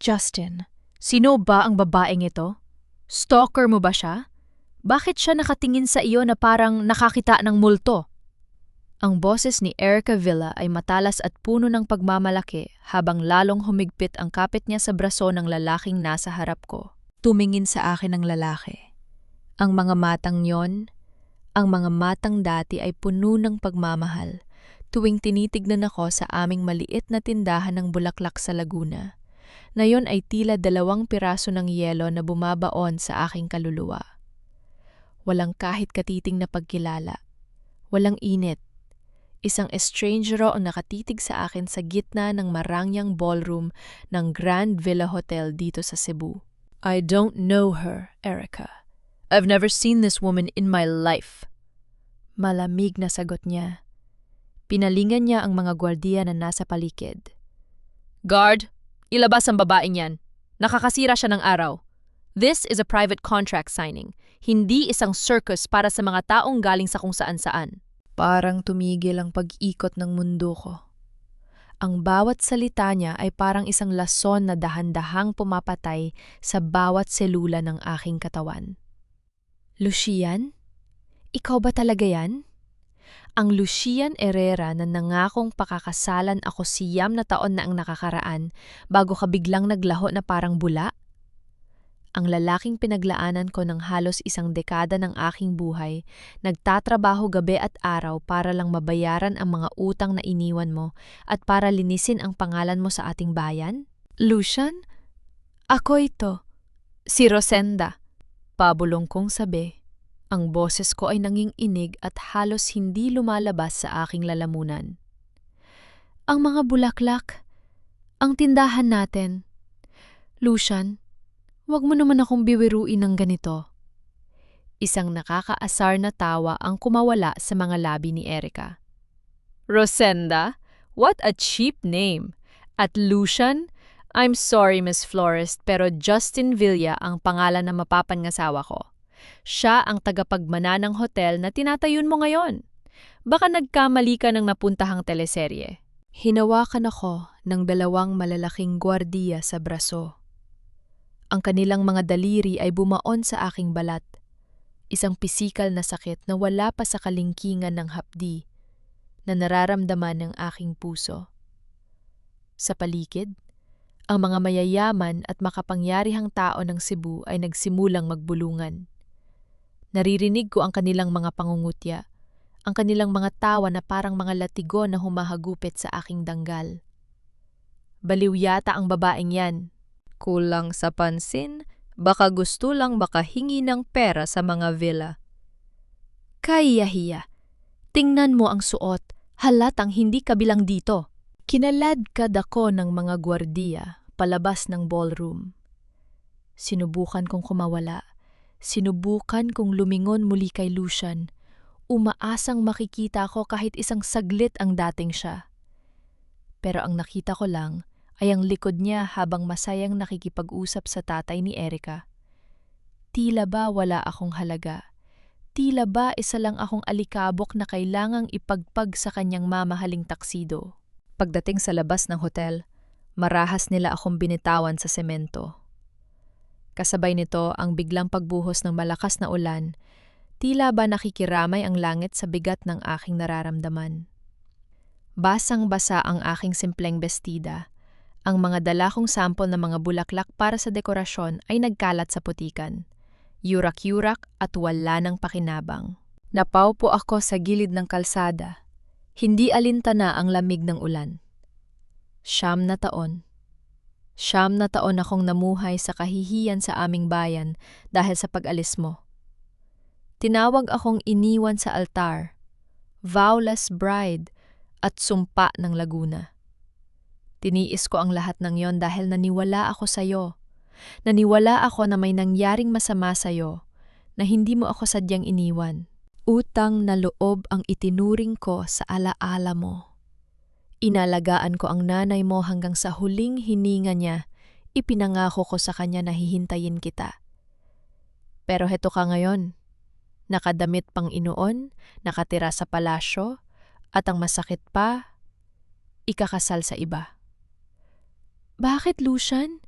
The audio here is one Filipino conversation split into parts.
Justin, sino ba ang babaeng ito? Stalker mo ba siya? Bakit siya nakatingin sa iyo na parang nakakita ng multo? Ang boses ni Erica Villa ay matalas at puno ng pagmamalaki habang lalong humigpit ang kapit niya sa braso ng lalaking nasa harap ko. Tumingin sa akin ang lalaki. Ang mga matang yon, ang mga matang dati ay puno ng pagmamahal tuwing tinitignan ako sa aming maliit na tindahan ng bulaklak sa Laguna. Na yon ay tila 2 piraso ng yelo na bumabaon sa aking kaluluwa. Walang kahit katiting na pagkilala. Walang init. Isang estrangero ang nakatitig sa akin sa gitna ng marangyang ballroom ng Grand Villa Hotel dito sa Cebu. I don't know her, Erica. I've never seen this woman in my life. Malamig na sagot niya. Pinalingan niya ang mga gwardiya na nasa paligid. Guard, ilabas ang babaeng yan. Nakakasira siya ng araw. This is a private contract signing. Hindi isang circus para sa mga taong galing sa kung saan-saan. Parang tumigil ang pag-ikot ng mundo ko. Ang bawat salita niya ay parang isang lason na dahan-dahang pumapatay sa bawat selula ng aking katawan. Lucian? Ikaw ba talaga yan? Ang Lucian Herrera na nangakong pakakasalan ako 9 na taon na ang nakakaraan bago ka biglang naglaho na parang bula? Ang lalaking pinaglaanan ko ng halos 1 dekada ng aking buhay, nagtatrabaho gabi at araw para lang mabayaran ang mga utang na iniwan mo at para linisin ang pangalan mo sa ating bayan? Lucian? Ako ito. Si Rosenda. Pabulong kong sabi. Ang boses ko ay nanginginig at halos hindi lumalabas sa aking lalamunan. Ang mga bulaklak, ang tindahan natin. Lucian, wag mo naman akong biwiruin ng ganito. Isang nakakaasar na tawa ang kumawala sa mga labi ni Erica. Rosenda? What a cheap name. At Lucian? I'm sorry, Miss Florist, pero Justin Villa ang pangalan na mapapangasawa ko. Siya ang tagapagmana ng hotel na tinatayon mo ngayon. Baka nagkamali ka ng napuntahang teleserye. Hinawakan ako ng 2 malalaking gwardiya sa braso. Ang kanilang mga daliri ay bumaon sa aking balat. Isang pisikal na sakit na wala pa sa kalingkingan ng hapdi na nararamdaman ng aking puso. Sa paligid, ang mga mayayaman at makapangyarihang tao ng Cebu ay nagsimulang magbulungan. Naririnig ko ang kanilang mga pangungutya, ang kanilang mga tawa na parang mga latigo na humahagupit sa aking danggal. Baliw yata ang babaeng yan. Kulang sa pansin, baka gusto lang hingi ng pera sa mga villa. Kahiya-hiya. Tingnan mo ang suot, halatang hindi kabilang dito. Kinaladkad ako ng mga gwardiya palabas ng ballroom. Sinubukan kong kumawala. Sinubukan kong lumingon muli kay Lucian. Umaasang makikita ko kahit isang saglit ang dating siya. Pero ang nakita ko lang ay ang likod niya habang masayang nakikipag-usap sa tatay ni Erica. Tila ba wala akong halaga? Tila ba isa lang akong alikabok na kailangang ipagpag sa kanyang mamahaling taksido? Pagdating sa labas ng hotel, marahas nila akong binitawan sa semento. Kasabay nito ang biglang pagbuhos ng malakas na ulan, tila ba nakikiramay ang langit sa bigat ng aking nararamdaman. Basang-basa ang aking simpleng bestida. Ang mga dala kong sample ng mga bulaklak para sa dekorasyon ay nagkalat sa putikan. Yurak-yurak at wala ng pakinabang. Napaupo ako sa gilid ng kalsada. Hindi alintana ang lamig ng ulan. 9 na taon. 9 na taon akong namuhay sa kahihiyan sa aming bayan dahil sa pag-alis mo. Tinawag akong iniwan sa altar, vowless bride at sumpa ng Laguna. Tiniis ko ang lahat ng yon dahil naniwala ako sa'yo. Naniwala ako na may nangyaring masama sa'yo, na hindi mo ako sadyang iniwan. Utang na loob ang itinuring ko sa alaala mo. Inalagaan ko ang nanay mo hanggang sa huling hininga niya, ipinangako ko sa kanya na hihintayin kita. Pero heto ka ngayon, nakadamit pang inoon, nakatira sa palasyo, at ang masakit pa, ikakasal sa iba. Bakit, Lucian?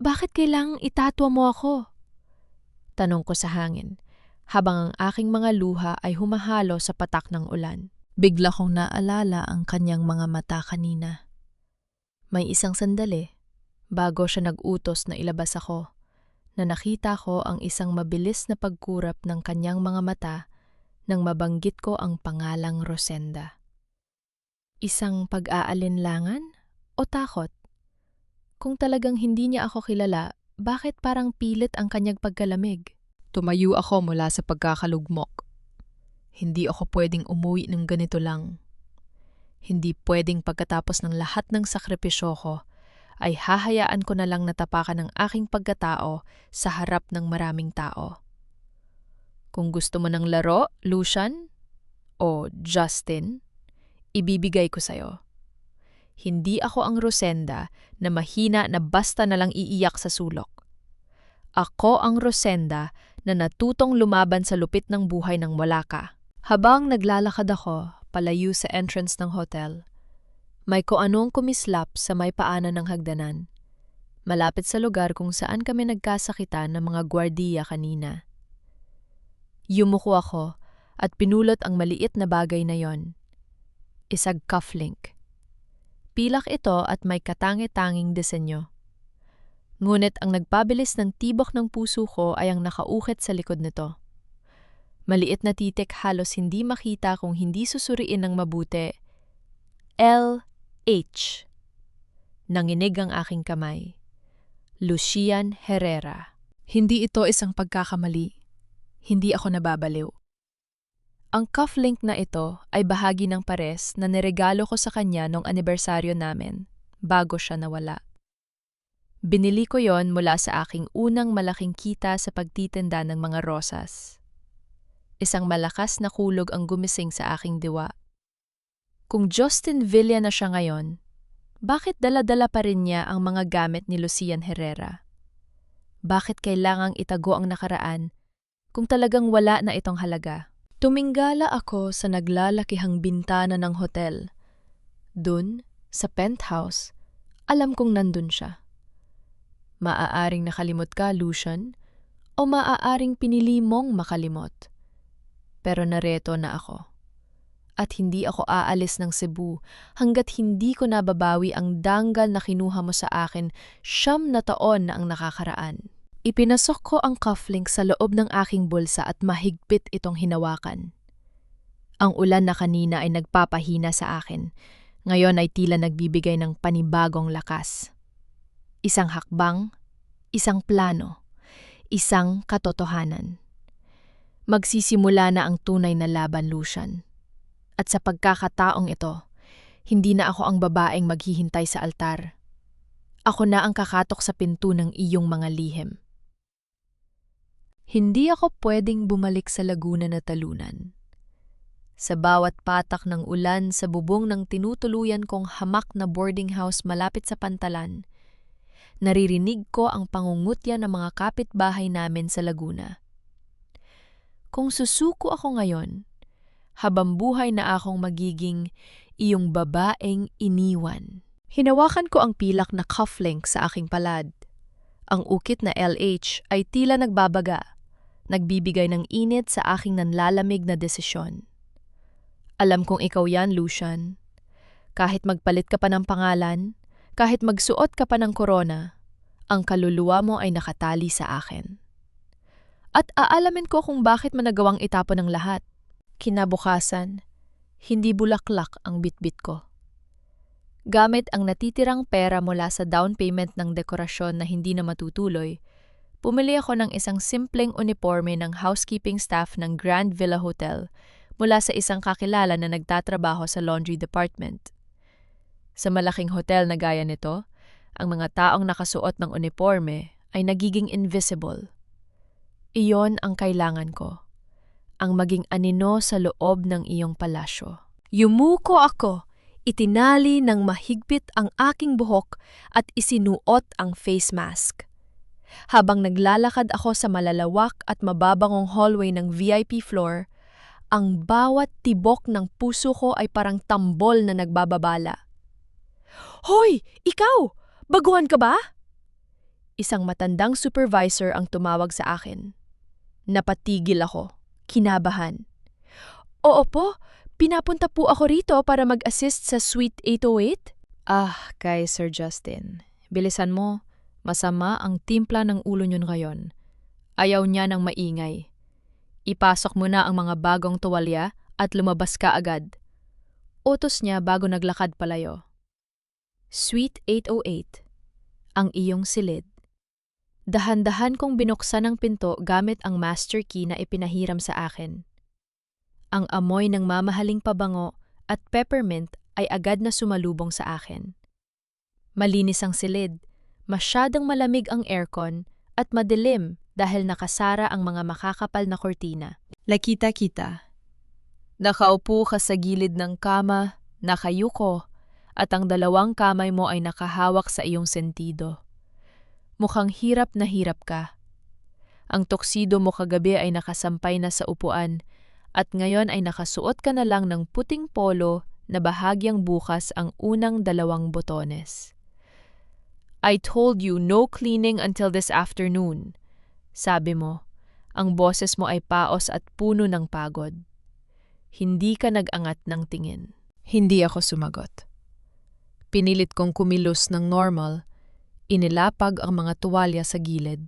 Bakit kailangang itatwa mo ako? Tanong ko sa hangin, habang ang aking mga luha ay humahalo sa patak ng ulan. Bigla kong naalala ang kanyang mga mata kanina. May isang sandali, bago siya nag-utos na ilabas ako, na nakita ko ang isang mabilis na pagkurap ng kanyang mga mata nang mabanggit ko ang pangalang Rosenda. Isang pag-aalinlangan o takot? Kung talagang hindi niya ako kilala, bakit parang pilit ang kanyang pagkalamig? Tumayo ako mula sa pagkakalugmok. Hindi ako pwedeng umuwi ng ganito lang. Hindi pwedeng pagkatapos ng lahat ng sakripisyo ko, ay hahayaan ko na lang natapakan ng aking pagkatao sa harap ng maraming tao. Kung gusto mo ng laro, Lucian, o Justin, ibibigay ko sa'yo. Hindi ako ang Rosenda na mahina na basta na lang iiyak sa sulok. Ako ang Rosenda na natutong lumaban sa lupit ng buhay ng wala ka. Habang naglalakad ako palayo sa entrance ng hotel, may kuanong kumislap sa may paanan ng hagdanan, malapit sa lugar kung saan kami nagkasakitan ng mga gwardiya kanina. Yumuko ako at pinulot ang maliit na bagay na yon. Isang cufflink. Pilak ito at may katangi-tanging disenyo. Ngunit ang nagpabilis ng tibok ng puso ko ay ang nakaukit sa likod nito. Maliit na titik halos hindi makita kung hindi susuriin ng mabuti. L.H. Nanginig ang aking kamay. Lucian Herrera. Hindi ito isang pagkakamali. Hindi ako nababaliw. Ang cufflink na ito ay bahagi ng pares na niregalo ko sa kanya noong anibersaryo namin, bago siya nawala. Binili ko yon mula sa aking unang malaking kita sa pagtitinda ng mga rosas. Isang malakas na kulog ang gumising sa aking diwa. Kung Justin Villa na siya ngayon, bakit dala-dala pa rin niya ang mga gamit ni Lucian Herrera? Bakit kailangang itago ang nakaraan kung talagang wala na itong halaga? Tuminggala ako sa naglalakihang bintana ng hotel. Dun, sa penthouse, alam kong nandun siya. Maaaring nakalimot ka, Lucian, o maaaring pinili mong makalimot. Pero nareto na ako. At hindi ako aalis ng Cebu hanggat hindi ko nababawi ang danggal na kinuha mo sa akin 9 na taon na ang nakakaraan. Ipinasok ko ang cufflink sa loob ng aking bulsa at mahigpit itong hinawakan. Ang ulan na kanina ay nagpapahina sa akin. Ngayon ay tila nagbibigay ng panibagong lakas. Isang hakbang, isang plano, isang katotohanan. Magsisimula na ang tunay na laban, Lucian. At sa pagkakataong ito, hindi na ako ang babaeng maghihintay sa altar. Ako na ang kakatok sa pinto ng iyong mga lihim. Hindi ako pwedeng bumalik sa Laguna na talunan. Sa bawat patak ng ulan sa bubong ng tinutuluyan kong hamak na boarding house malapit sa Pantalan, naririnig ko ang pangungutya ng mga kapitbahay namin sa Laguna. Kung susuko ako ngayon, habang buhay na akong magiging iyong babaeng iniwan. Hinawakan ko ang pilak na cufflink sa aking palad. Ang ukit na LH ay tila nagbabaga, nagbibigay ng init sa aking nanlalamig na desisyon. Alam kong ikaw yan, Lucian. Kahit magpalit ka pa ng pangalan, kahit magsuot ka pa ng korona, ang kaluluwa mo ay nakatali sa akin. At aalamin ko kung bakit managawang itapon ng lahat. Kinabukasan, hindi bulaklak ang bitbit ko. Gamit ang natitirang pera mula sa down payment ng dekorasyon na hindi na matutuloy, pumili ako ng isang simpleng uniforme ng housekeeping staff ng Grand Villa Hotel mula sa isang kakilala na nagtatrabaho sa laundry department. Sa malaking hotel na gaya nito, ang mga taong nakasuot ng uniforme ay nagiging invisible. Iyon ang kailangan ko, ang maging anino sa loob ng iyong palasyo. Yumuko ako, itinali ng mahigpit ang aking buhok at isinuot ang face mask. Habang naglalakad ako sa malalawak at mababangong hallway ng VIP floor, ang bawat tibok ng puso ko ay parang tambol na nagbababala. Hoy! Ikaw! Baguhan ka ba? Isang matandang supervisor ang tumawag sa akin. Napatigil ako, kinabahan. Oo po, pinapunta po ako rito para mag-assist sa Suite 808. Kay Sir Justin. Bilisan mo, masama ang timpla ng ulo niyo ngayon. Ayaw niya ng maingay. Ipasok mo na ang mga bagong tuwalya at lumabas ka agad. Utos niya bago naglakad palayo. Suite 808. Ang iyong silid. Dahan-dahan kong binuksan ang pinto gamit ang master key na ipinahiram sa akin. Ang amoy ng mamahaling pabango at peppermint ay agad na sumalubong sa akin. Malinis ang silid, masyadong malamig ang aircon at madilim dahil nakasara ang mga makakapal na kortina. Lakita-kita. Nakaupo ka sa gilid ng kama, nakayuko, at ang dalawang kamay mo ay nakahawak sa iyong sentido. Mukhang hirap na hirap ka. Ang tuksido mo kagabi ay nakasampay na sa upuan at ngayon ay nakasuot ka na lang ng puting polo na bahagyang bukas ang unang 2 botones. I told you no cleaning until this afternoon. Sabi mo, ang boses mo ay paos at puno ng pagod. Hindi ka nag-angat ng tingin. Hindi ako sumagot. Pinilit kong kumilos ng normal. Inilapag ang mga tuwalya sa gilid.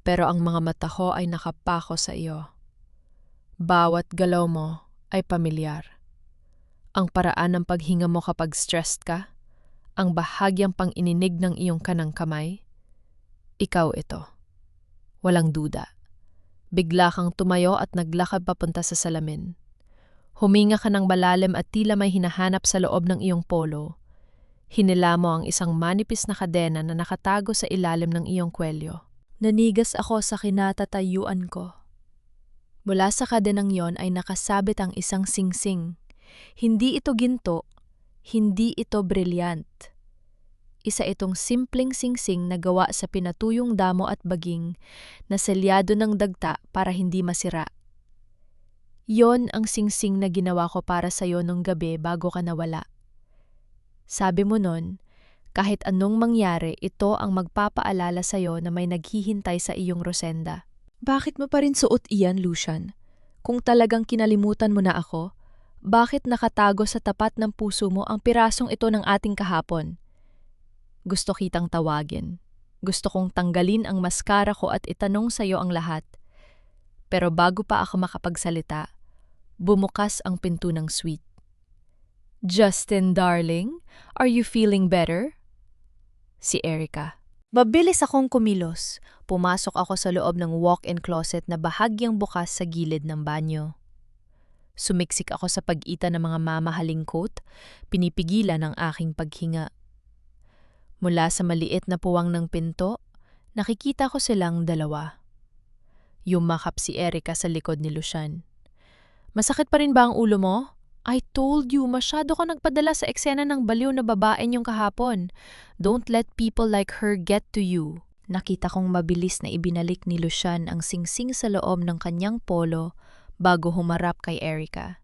Pero ang mga mata ko ay nakapako sa iyo. Bawat galaw mo ay pamilyar. Ang paraan ng paghinga mo kapag stressed ka, ang bahagyang pang-ininig ng iyong kanang kamay, ikaw ito. Walang duda. Bigla kang tumayo at naglakad papunta sa salamin. Huminga ka ng malalim at tila may hinahanap sa loob ng iyong polo. Hinila mo ang isang manipis na kadena na nakatago sa ilalim ng iyong kwelyo. Nanigas ako sa kinatatayuan ko. Mula sa kadenang yon ay nakasabit ang isang singsing. Hindi ito ginto, hindi ito brilyant. Isa itong simpleng singsing na gawa sa pinatuyong damo at baging na selyado ng dagta para hindi masira. Yon ang singsing na ginawa ko para sa'yo nung gabi bago ka nawala. Sabi mo nun, kahit anong mangyari, ito ang magpapaalala sa'yo na may naghihintay sa iyong Rosenda. Bakit mo pa rin suot iyan, Lucian? Kung talagang kinalimutan mo na ako, bakit nakatago sa tapat ng puso mo ang pirasong ito ng ating kahapon? Gusto kitang tawagin. Gusto kong tanggalin ang maskara ko at itanong sa'yo ang lahat. Pero bago pa ako makapagsalita, bumukas ang pinto ng suite. Justin, darling, are you feeling better? Si Erica. Mabilis akong kumilos. Pumasok ako sa loob ng walk-in closet na bahagyang bukas sa gilid ng banyo. Sumiksik ako sa pag-itan ng mga mamahaling coat, pinipigilan ang aking paghinga. Mula sa maliit na puwang ng pinto, nakikita ko silang dalawa. Yumakap si Erica sa likod ni Lucian. Masakit pa rin ba ang ulo mo? I told you, masyado ka nagpadala sa eksena ng baliw na babae niyong kahapon. Don't let people like her get to you. Nakita kong mabilis na ibinalik ni Lucian ang singsing sa loob ng kanyang polo bago humarap kay Erica.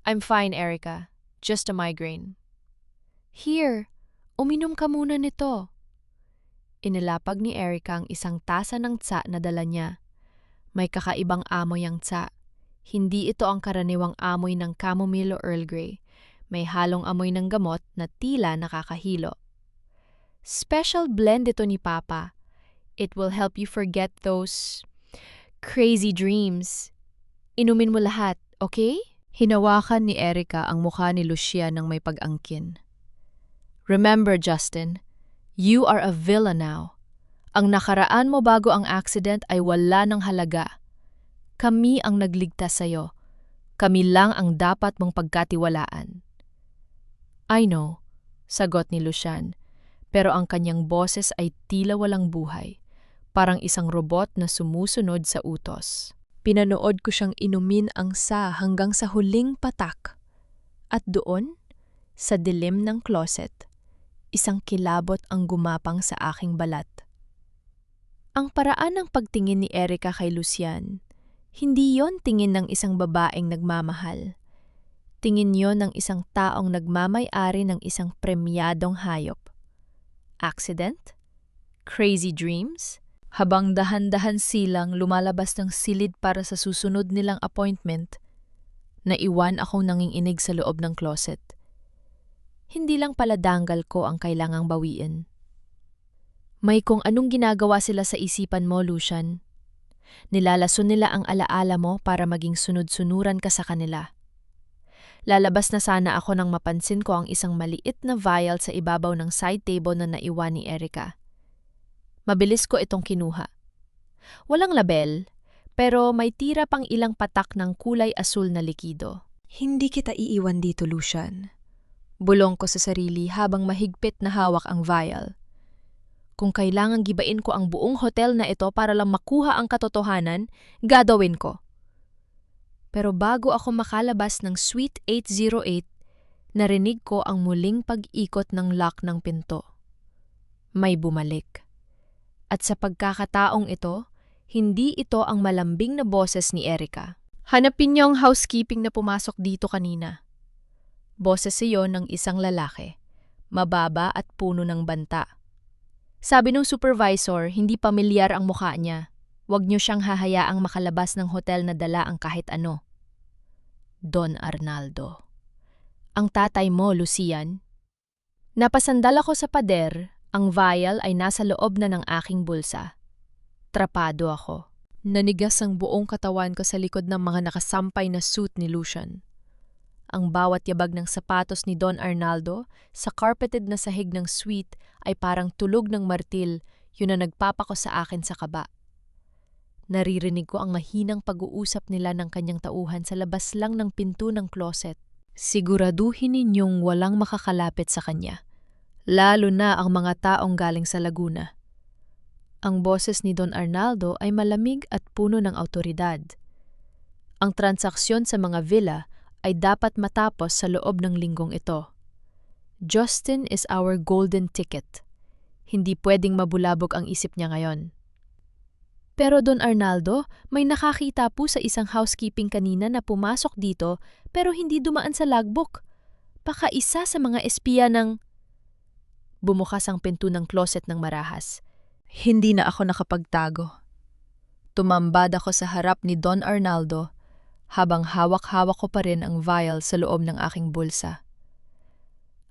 I'm fine, Erica. Just a migraine. Here, uminom ka muna nito. Inilapag ni Erica ang isang tasa ng tsa na dala niya. May kakaibang amoy ang tsa. Hindi ito ang karaniwang amoy ng chamomile o Earl Grey. May halong amoy ng gamot na tila nakakahilo. Special blend ito ni Papa. It will help you forget those crazy dreams. Inumin mo lahat, okay? Hinawakan ni Erica ang mukha ni Lucia nang may pag-angkin. Remember, Justin, you are a villain now. Ang nakaraan mo bago ang accident ay wala ng halaga. Kami ang nagligtas sa'yo. Kami lang ang dapat mong pagkatiwalaan. I know, sagot ni Lucian, pero ang kanyang boses ay tila walang buhay, parang isang robot na sumusunod sa utos. Pinanood ko siyang inumin ang sa hanggang sa huling patak. At doon, sa dilim ng closet, isang kilabot ang gumapang sa aking balat. Ang paraan ng pagtingin ni Erica kay Lucian, hindi yon tingin ng isang babaeng nagmamahal. Tingin yon ng isang taong nagmamay-ari ng isang premyadong hayop. Accident? Crazy dreams? Habang dahan-dahan silang lumalabas ng silid para sa susunod nilang appointment, naiwan akong nanginginig sa loob ng closet. Hindi lang pala danggal ko ang kailangang bawiin. May kung anong ginagawa sila sa isipan mo, Lucian. Nilalason nila ang alaala mo para maging sunod-sunuran ka sa kanila. Lalabas na sana ako nang mapansin ko ang isang maliit na vial sa ibabaw ng side table na naiwan ni Erica. Mabilis ko itong kinuha. Walang label, pero may tira pang ilang patak ng kulay asul na likido. Hindi kita iiwan dito, Lucian. Bulong ko sa sarili habang mahigpit na hawak ang vial. Kung kailangang gibain ko ang buong hotel na ito para lang makuha ang katotohanan, gagawin ko. Pero bago ako makalabas ng Suite 808, narinig ko ang muling pag-ikot ng lock ng pinto. May bumalik. At sa pagkakataong ito, hindi ito ang malambing na boses ni Erica. Hanapin niyo ang housekeeping na pumasok dito kanina. Boses iyon ng isang lalaki, mababa at puno ng banta. Sabi ng supervisor, hindi pamilyar ang mukha niya. Huwag niyo siyang hahayaang makalabas ng hotel na dala ang kahit ano. Don Arnaldo. Ang tatay mo, Lucian. Napasandal ako sa pader, ang vial ay nasa loob na ng aking bulsa. Trapado ako. Nanigas ang buong katawan ko sa likod ng mga nakasampay na suit ni Lucian. Ang bawat yabag ng sapatos ni Don Arnaldo sa carpeted na sahig ng suite ay parang tulog ng martil, yun na nagpapako sa akin sa kaba. Naririnig ko ang mahinang pag-uusap nila ng kanyang tauhan sa labas lang ng pinto ng closet. Siguraduhin ninyong walang makakalapit sa kanya, lalo na ang mga taong galing sa Laguna. Ang boses ni Don Arnaldo ay malamig at puno ng awtoridad. Ang transaksyon sa mga villa ay dapat matapos sa loob ng linggong ito. Justin is our golden ticket. Hindi pwedeng mabulabog ang isip niya ngayon. Pero Don Arnaldo, may nakakita po sa isang housekeeping kanina na pumasok dito pero hindi dumaan sa logbook. Baka isa sa mga espiya ng... Bumukas ang pinto ng closet ng marahas. Hindi na ako nakapagtago. Tumambad ako sa harap ni Don Arnaldo habang hawak-hawak ko pa rin ang vial sa loob ng aking bulsa.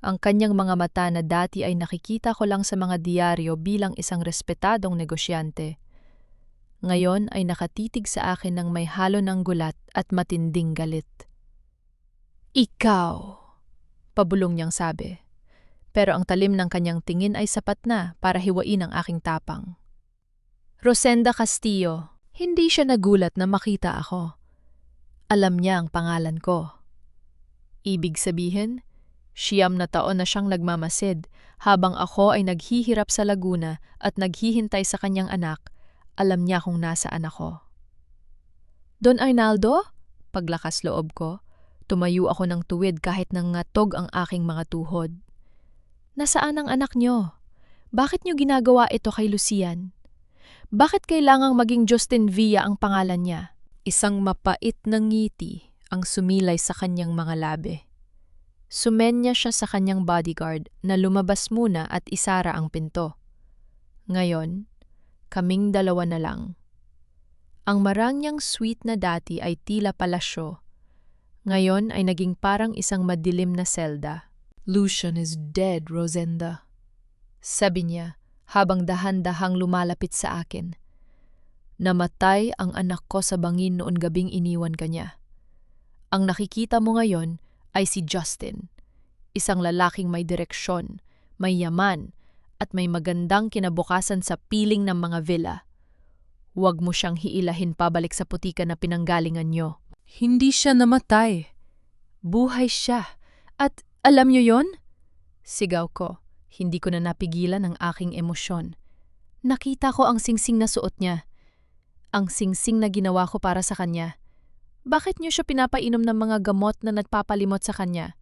Ang kanyang mga mata na dati ay nakikita ko lang sa mga diaryo bilang isang respetadong negosyante, ngayon ay nakatitig sa akin ng may halo ng gulat at matinding galit. Ikaw, pabulong niyang sabi. Pero ang talim ng kanyang tingin ay sapat na para hiwain ang aking tapang. Rosenda Castillo, hindi siya nagulat na makita ako. Alam niya ang pangalan ko. Ibig sabihin, 9 na taon na siyang nagmamasid habang ako ay naghihirap sa Laguna at naghihintay sa kanyang anak. Alam niya kung nasaan ako. Don Arnaldo? Paglakas loob ko, tumayo ako ng tuwid kahit nangatog ang aking mga tuhod. Nasaan ang anak niyo? Bakit niyo ginagawa ito kay Lucian? Bakit kailangang maging Justin Villa ang pangalan niya? Isang mapait na ngiti ang sumilay sa kanyang mga labi. Sumenya siya sa kanyang bodyguard na lumabas muna at isara ang pinto. Ngayon, kaming dalawa na lang. Ang marangyang suite na dati ay tila palasyo. Ngayon ay naging parang isang madilim na selda. Lucian is dead, Rosenda. Sabi niya habang dahan-dahang lumalapit sa akin. Namatay ang anak ko sa bangin noon gabing iniwan ka niya. Ang nakikita mo ngayon ay si Justin. Isang lalaking may direksyon, may yaman, at may magandang kinabukasan sa piling ng mga villa. Huwag mo siyang hiilahin pabalik sa putika na pinanggalingan niyo. Hindi siya namatay. Buhay siya. At alam niyo yon? Sigaw ko. Hindi ko na napigilan ang aking emosyon. Nakita ko ang singsing na suot niya. Ang singsing na ginawa ko para sa kanya. Bakit niyo siya pinapainom ng mga gamot na nagpapalimot sa kanya?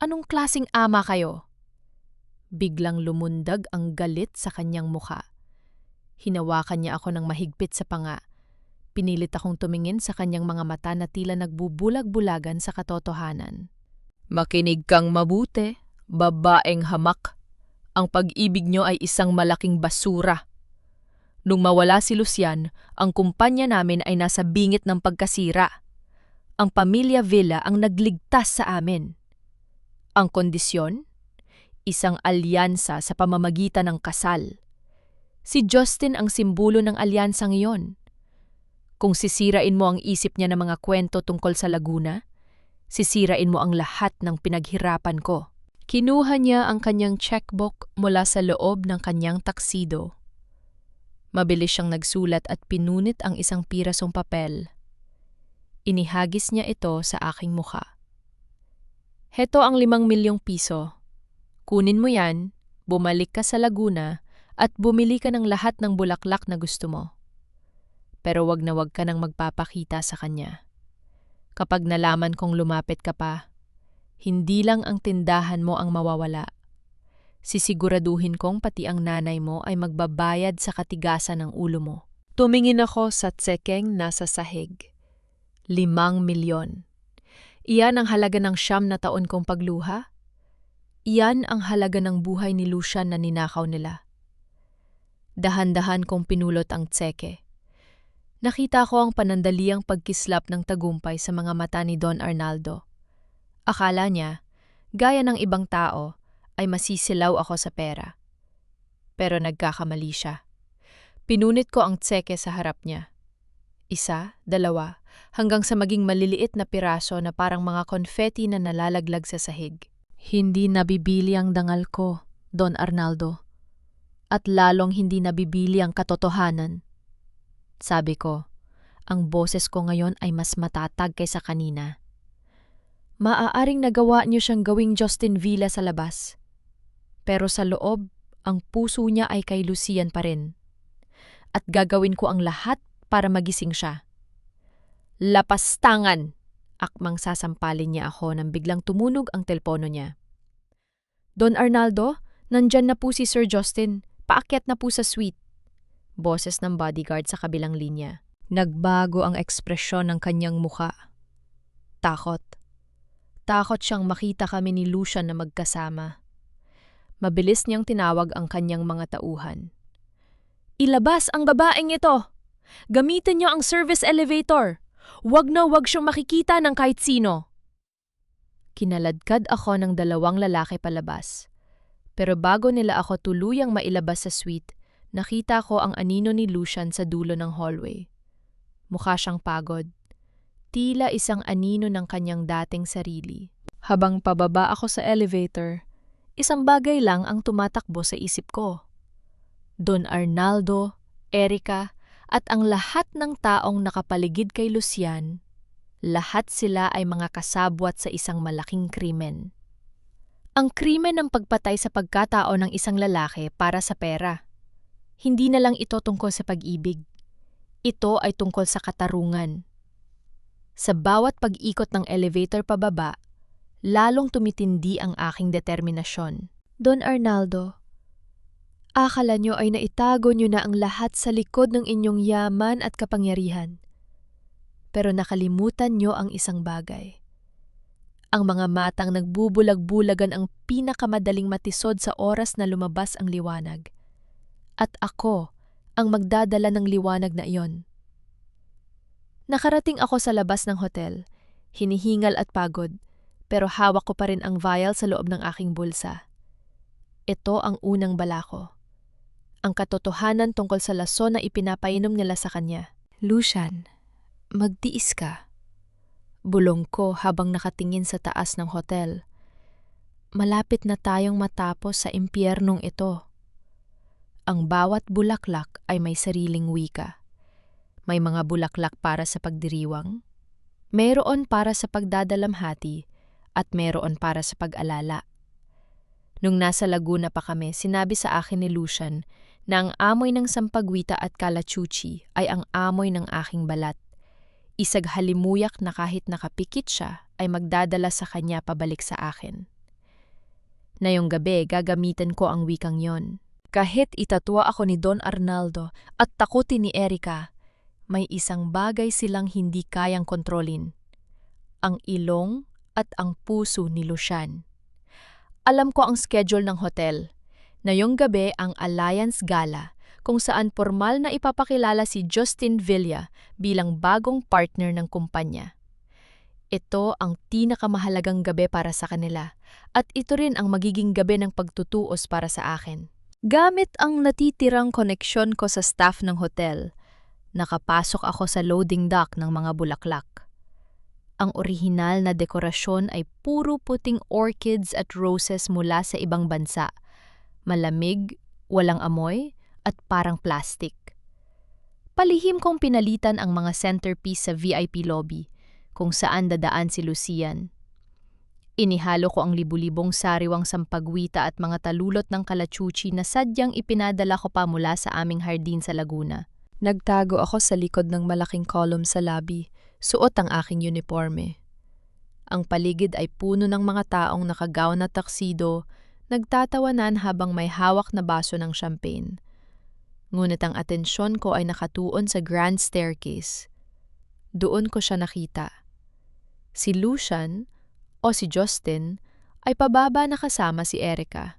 Anong klasing ama kayo? Biglang lumundag ang galit sa kanyang mukha. Hinawakan niya ako ng mahigpit sa panga. Pinilit akong tumingin sa kanyang mga mata na tila nagbubulag-bulagan sa katotohanan. Makinig kang mabuti, babaeng hamak. Ang pag-ibig nyo ay isang malaking basura. Nung mawala si Lucian, ang kumpanya namin ay nasa bingit ng pagkasira. Ang pamilya Villa ang nagligtas sa amin. Ang kondisyon? Isang alyansa sa pamamagitan ng kasal. Si Justin ang simbolo ng alyansang iyon. Kung sisirain mo ang isip niya ng mga kwento tungkol sa Laguna, sisirain mo ang lahat ng pinaghirapan ko. Kinuha niya ang kanyang checkbook mula sa loob ng kanyang taksido. Mabilis siyang nagsulat at pinunit ang isang pirasong papel. Inihagis niya ito sa aking mukha. Heto ang 5 milyong piso. Kunin mo yan, bumalik ka sa Laguna at bumili ka ng lahat ng bulaklak na gusto mo. Pero wag na wag ka nang magpapakita sa kanya. Kapag nalaman kong lumapit ka pa, hindi lang ang tindahan mo ang mawawala. Sisiguraduhin kong pati ang nanay mo ay magbabayad sa katigasan ng ulo mo. Tumingin ako sa tsekeng nasa sahig. 5 milyon. Iyan ang halaga ng 9 na taon kong pagluha. Iyan ang halaga ng buhay ni Lucian na ninakaw nila. Dahan-dahan kong pinulot ang tseke. Nakita ko ang panandaliang pagkislap ng tagumpay sa mga mata ni Don Arnaldo. Akala niya, gaya ng ibang tao, ay masisilaw ako sa pera. Pero nagkakamali siya. Pinunit ko ang tseke sa harap niya. 1, 2, hanggang sa maging maliliit na piraso na parang mga konfeti na nalalaglag sa sahig. Hindi nabibili ang dangal ko, Don Arnaldo. At lalong hindi nabibili ang katotohanan. Sabi ko, ang boses ko ngayon ay mas matatag kaysa kanina. Maaaring nagawa niyo siyang gawing Justin Villa sa labas. Pero sa loob, ang puso niya ay kay Lucian pa rin. At gagawin ko ang lahat para magising siya. Lapastangan! Akmang sasampalin niya ako nang biglang tumunog ang telepono niya. Don Arnaldo, nandyan na po si Sir Justin. Paakyat na po sa suite. Boses ng bodyguard sa kabilang linya. Nagbago ang ekspresyon ng kanyang muka. Takot. Takot siyang makita kami ni Lucian na magkasama. Mabilis niyang tinawag ang kanyang mga tauhan. Ilabas ang babaeng ito! Gamitin niyo ang service elevator! Wag na wag siyang makikita ng kahit sino! Kinaladkad ako ng 2 lalaki palabas. Pero bago nila ako tuluyang mailabas sa suite, nakita ko ang anino ni Lucian sa dulo ng hallway. Mukha siyang pagod. Tila isang anino ng kanyang dating sarili. Habang pababa ako sa elevator, isang bagay lang ang tumatakbo sa isip ko. Don Arnaldo, Erica, at ang lahat ng taong nakapaligid kay Lucian, lahat sila ay mga kasabwat sa isang malaking krimen. Ang krimen ng pagpatay sa pagkatao ng isang lalaki para sa pera. Hindi na lang ito tungkol sa pag-ibig. Ito ay tungkol sa katarungan. Sa bawat pag-ikot ng elevator pababa, lalong tumitindi ang aking determinasyon. Don Arnaldo, akala nyo ay naitago nyo na ang lahat sa likod ng inyong yaman at kapangyarihan. Pero nakalimutan nyo ang isang bagay. Ang mga matang nagbubulag-bulagan ang pinakamadaling matisod sa oras na lumabas ang liwanag. At ako ang magdadala ng liwanag na iyon. Nakarating ako sa labas ng hotel, hinihingal at pagod, pero hawak ko pa rin ang vial sa loob ng aking bulsa. Ito ang unang bala ko. Ang katotohanan tungkol sa lason na ipinapainom nila sa kanya. Lucian, magtiis ka. Bulong ko habang nakatingin sa taas ng hotel. Malapit na tayong matapos sa impyernong ito. Ang bawat bulaklak ay may sariling wika. May mga bulaklak para sa pagdiriwang, mayroon para sa pagdadalamhati, at mayroon para sa pag-alala. Nung nasa Laguna pa kami, sinabi sa akin ni Lucian na ang amoy ng sampagwita at kalachuchi ay ang amoy ng aking balat. Isag halimuyak na kahit nakapikit siya ay magdadala sa kanya pabalik sa akin. Ngayong gabi, gagamitin ko ang wikang yon. Kahit itatwa ako ni Don Arnaldo at takutin ni Erica, may isang bagay silang hindi kayang kontrolin. Ang ilong at ang puso ni Lucian. Alam ko ang schedule ng hotel. Ngayong gabi ang Alliance Gala, kung saan formal na ipapakilala si Justin Villa bilang bagong partner ng kumpanya. Ito ang pinakamahalagang gabi para sa kanila, at ito rin ang magiging gabi ng pagtutuos para sa akin. Gamit ang natitirang koneksyon ko sa staff ng hotel, nakapasok ako sa loading dock ng mga bulaklak. Ang orihinal na dekorasyon ay puro puting orchids at roses mula sa ibang bansa. Malamig, walang amoy, at parang plastic. Palihim kong pinalitan ang mga centerpiece sa VIP lobby, kung saan dadaan si Lucian. Inihalo ko ang libu-libong sariwang sampagwita at mga talulot ng kalachuchi na sadyang ipinadala ko pa mula sa aming hardin sa Laguna. Nagtago ako sa likod ng malaking column sa lobby, suot ang aking uniforme. Ang paligid ay puno ng mga taong nakagawn na taksido, nagtatawanan habang may hawak na baso ng champagne. Ngunit ang atensyon ko ay nakatuon sa grand staircase. Doon ko siya nakita. Si Lucian, o si Justin, ay pababa na kasama si Erica.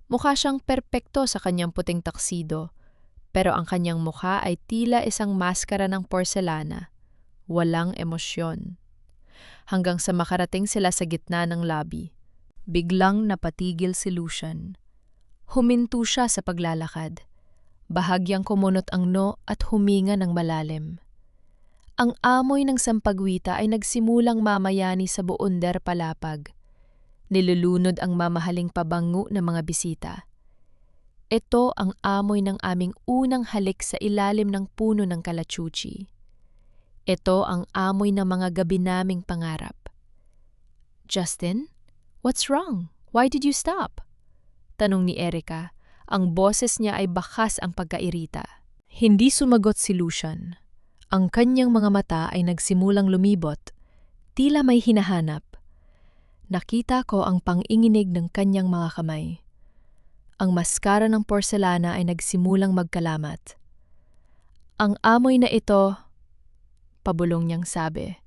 Mukha siyang perpekto sa kanyang puting taksido, pero ang kanyang mukha ay tila isang maskara ng porselana. Walang emosyon. Hanggang sa makarating sila sa gitna ng lobby. Biglang napatigil si Lucian. Huminto siya sa paglalakad. Bahagyang kumunot ang no at huminga ng malalim. Ang amoy ng sampagwita ay nagsimulang mamayani sa buonder palapag. Nilulunod ang mamahaling pabango ng mga bisita. Ito ang amoy ng aming unang halik sa ilalim ng puno ng kalachuchi. Ito ang amoy ng mga gabi naming pangarap. Justin, what's wrong? Why did you stop? Tanong ni Erica. Ang boses niya ay bakas ang pagkairita. Hindi sumagot si Lucian. Ang kanyang mga mata ay nagsimulang lumibot, tila may hinahanap. Nakita ko ang panginginig ng kanyang mga kamay. Ang maskara ng porselana ay nagsimulang magkalamat. Ang amoy na ito, pabulong niyang sabi.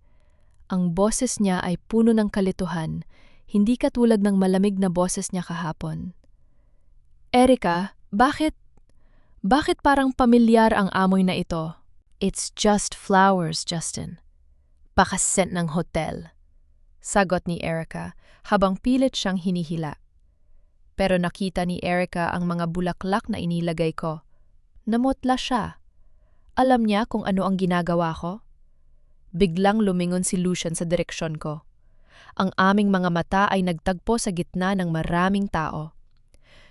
Ang boses niya ay puno ng kalituhan, hindi katulad ng malamig na boses niya kahapon. Erica, bakit parang pamilyar ang amoy na ito? It's just flowers, Justin. Pakasent ng hotel. Sagot ni Erica habang pilit siyang hinihila. Pero nakita ni Erica ang mga bulaklak na inilagay ko. Namutla siya. Alam niya kung ano ang ginagawa ko? Biglang lumingon si Lucian sa direksyon ko. Ang aming mga mata ay nagtagpo sa gitna ng maraming tao.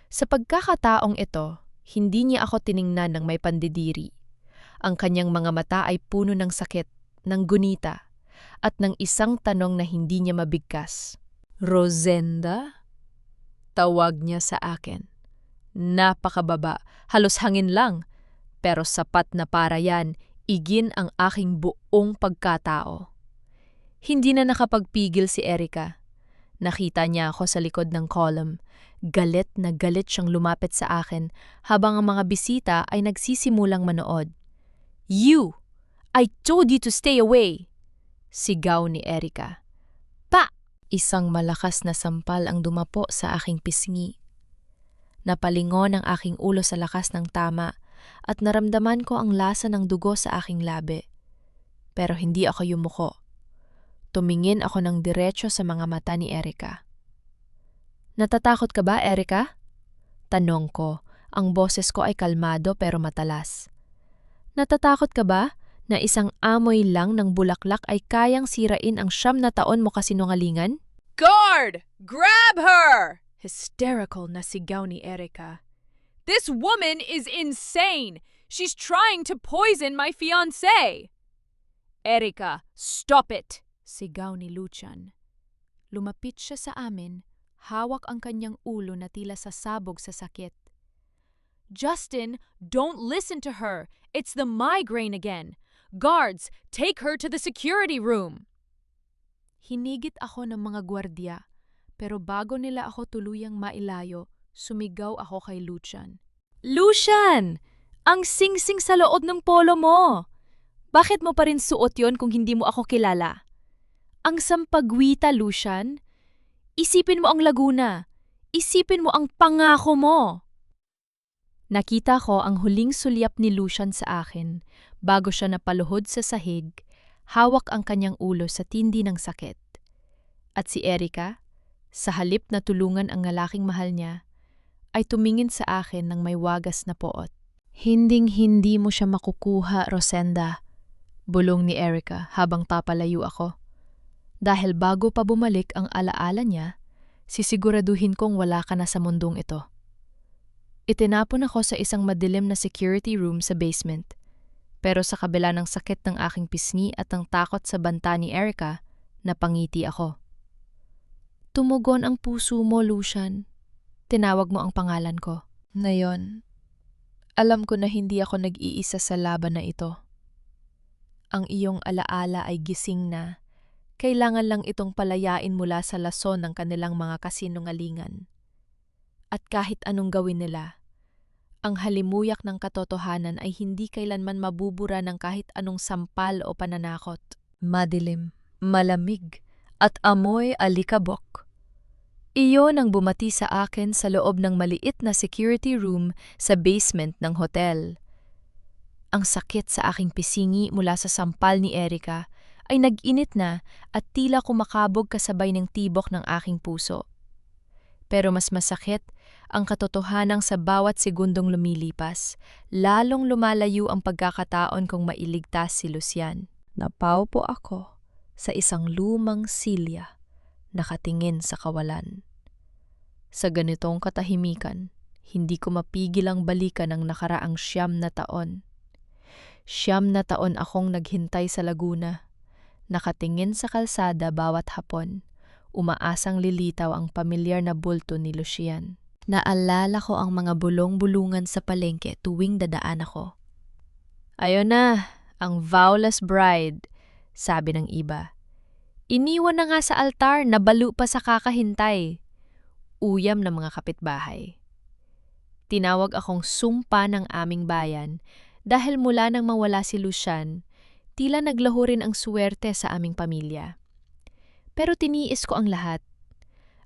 Sa pagkakataong ito, hindi niya ako tiningnan ng may pandidiri. Ang kanyang mga mata ay puno ng sakit, ng gunita, at ng isang tanong na hindi niya mabigkas. Rosenda? Tawag niya sa akin. Napakababa, halos hangin lang, pero sapat na para yan, igin ang aking buong pagkatao. Hindi na nakapagpigil si Erica. Nakita niya ako sa likod ng column. Galit na galit siyang lumapit sa akin habang ang mga bisita ay nagsisimulang manood. You! I told you to stay away! Sigaw ni Erica. Pa! Isang malakas na sampal ang dumapo sa aking pisngi. Napalingon ang aking ulo sa lakas ng tama at naramdaman ko ang lasa ng dugo sa aking labi. Pero hindi ako yumuko. Tumingin ako ng diretso sa mga mata ni Erica. Natatakot ka ba, Erica? Tanong ko. Ang boses ko ay kalmado pero matalas. Natatakot ka ba na isang amoy lang ng bulaklak ay kayang sirain ang 9 na taon mo kasinungalingan? Guard! Grab her! Hysterical na sigaw ni Erica. This woman is insane! She's trying to poison my fiancé! Erica, stop it! Sigaw ni Lucian. Lumapit siya sa amin, hawak ang kanyang ulo na tila sasabog sa sakit. Justin, don't listen to her. It's the migraine again. Guards, take her to the security room. Hinigit ako ng mga gwardya, pero bago nila ako tuluyang mailayo, sumigaw ako kay Lucian. Lucian! Ang singsing sa loob ng polo mo! Bakit mo pa rin suot yon kung hindi mo ako kilala? Ang sampagwita, Lucian. Isipin mo ang Laguna. Isipin mo ang pangako mo! Nakita ko ang huling sulyap ni Lucian sa akin bago siya napaluhod sa sahig, hawak ang kanyang ulo sa tindi ng sakit. At si Erica, sa halip na tulungan ang lalaking mahal niya, ay tumingin sa akin ng may wagas na poot. Hinding-hindi mo siya makukuha, Rosenda, bulong ni Erica habang papalayo ako. Dahil bago pa bumalik ang alaala niya, sisiguraduhin kong wala ka na sa mundong ito. Itinapon ako sa isang madilim na security room sa basement. Pero sa kabila ng sakit ng aking pisngi at ng takot sa banta ni Erica, napangiti ako. Tumugon ang puso mo, Lucian. Tinawag mo ang pangalan ko. Ngayon, alam ko na hindi ako nag-iisa sa laban na ito. Ang iyong alaala ay gising na. Kailangan lang itong palayain mula sa lason ng kanilang mga kasinungalingan. At kahit anong gawin nila, ang halimuyak ng katotohanan ay hindi kailanman mabubura ng kahit anong sampal o pananakot. Madilim, malamig, at amoy alikabok. Iyon ang bumati sa akin sa loob ng maliit na security room sa basement ng hotel. Ang sakit sa aking pisingi mula sa sampal ni Erica ay nag-init na at tila kumakabog kasabay ng tibok ng aking puso. Pero mas masakit ang katotohanang sa bawat segundong lumilipas, lalong lumalayo ang pagkakataon kong mailigtas si Lucian. Napaupo ako sa isang lumang silya, nakatingin sa kawalan. Sa ganitong katahimikan, hindi ko mapigil ang balikan ng nakaraang 9 na taon. 9 na taon akong naghintay sa Laguna, nakatingin sa kalsada bawat hapon, umaasang lilitaw ang pamilyar na bulto ni Lucian. Naalala ko ang mga bulong-bulungan sa palengke tuwing dadaan ako. Ayun na, ang vowless bride, sabi ng iba. Iniwan na nga sa altar, nabalo pa sa kakahintay. Uyam ng mga kapitbahay. Tinawag akong sumpa ng aming bayan dahil mula nang mawala si Lucian, tila naglaho rin ang suwerte sa aming pamilya. Pero tiniis ko ang lahat.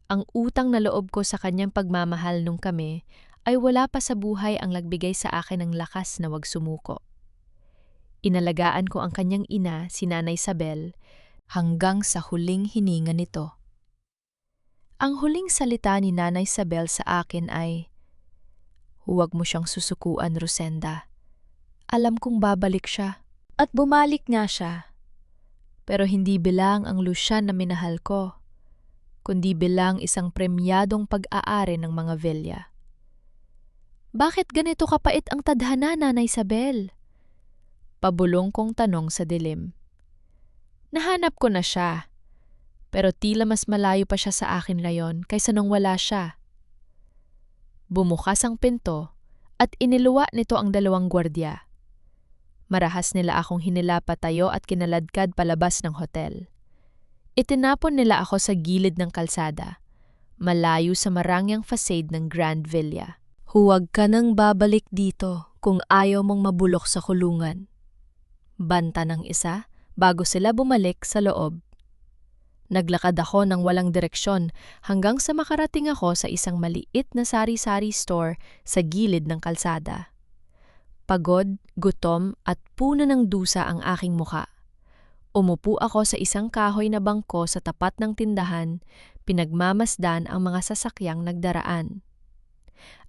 Ang utang na loob ko sa kanyang pagmamahal nung kami ay wala pa sa buhay ang nagbigay sa akin ng lakas na wag sumuko. Inalagaan ko ang kanyang ina, si Nanay Isabel, hanggang sa huling hininga nito. Ang huling salita ni Nanay Isabel sa akin ay, "Huwag mo siyang susukuan, Rosenda. Alam kong babalik siya." At bumalik nga siya. Pero hindi bilang ang Lucian na minahal ko, kundi bilang isang premyadong pag-aari ng mga Villa. Bakit ganito kapait ang tadhana, Nanay Isabel? Pabulong kong tanong sa dilim. Nahanap ko na siya, pero tila mas malayo pa siya sa akin ngayon kaysa nung wala siya. Bumukas ang pinto at iniluwa nito ang 2 gwardiya. Marahas nila akong hinilapatayo at kinaladkad palabas ng hotel. Itinapon nila ako sa gilid ng kalsada, malayo sa marangyang facade ng Grand Villa. Huwag ka nang babalik dito kung ayaw mong mabulok sa kulungan. Banta ng isa bago sila bumalik sa loob. Naglakad ako ng walang direksyon hanggang sa makarating ako sa isang maliit na sari-sari store sa gilid ng kalsada. Pagod, gutom at puno ng dusa ang aking muka. Umupo ako sa isang kahoy na bangko sa tapat ng tindahan, pinagmamasdan ang mga sasakyang nagdaraan.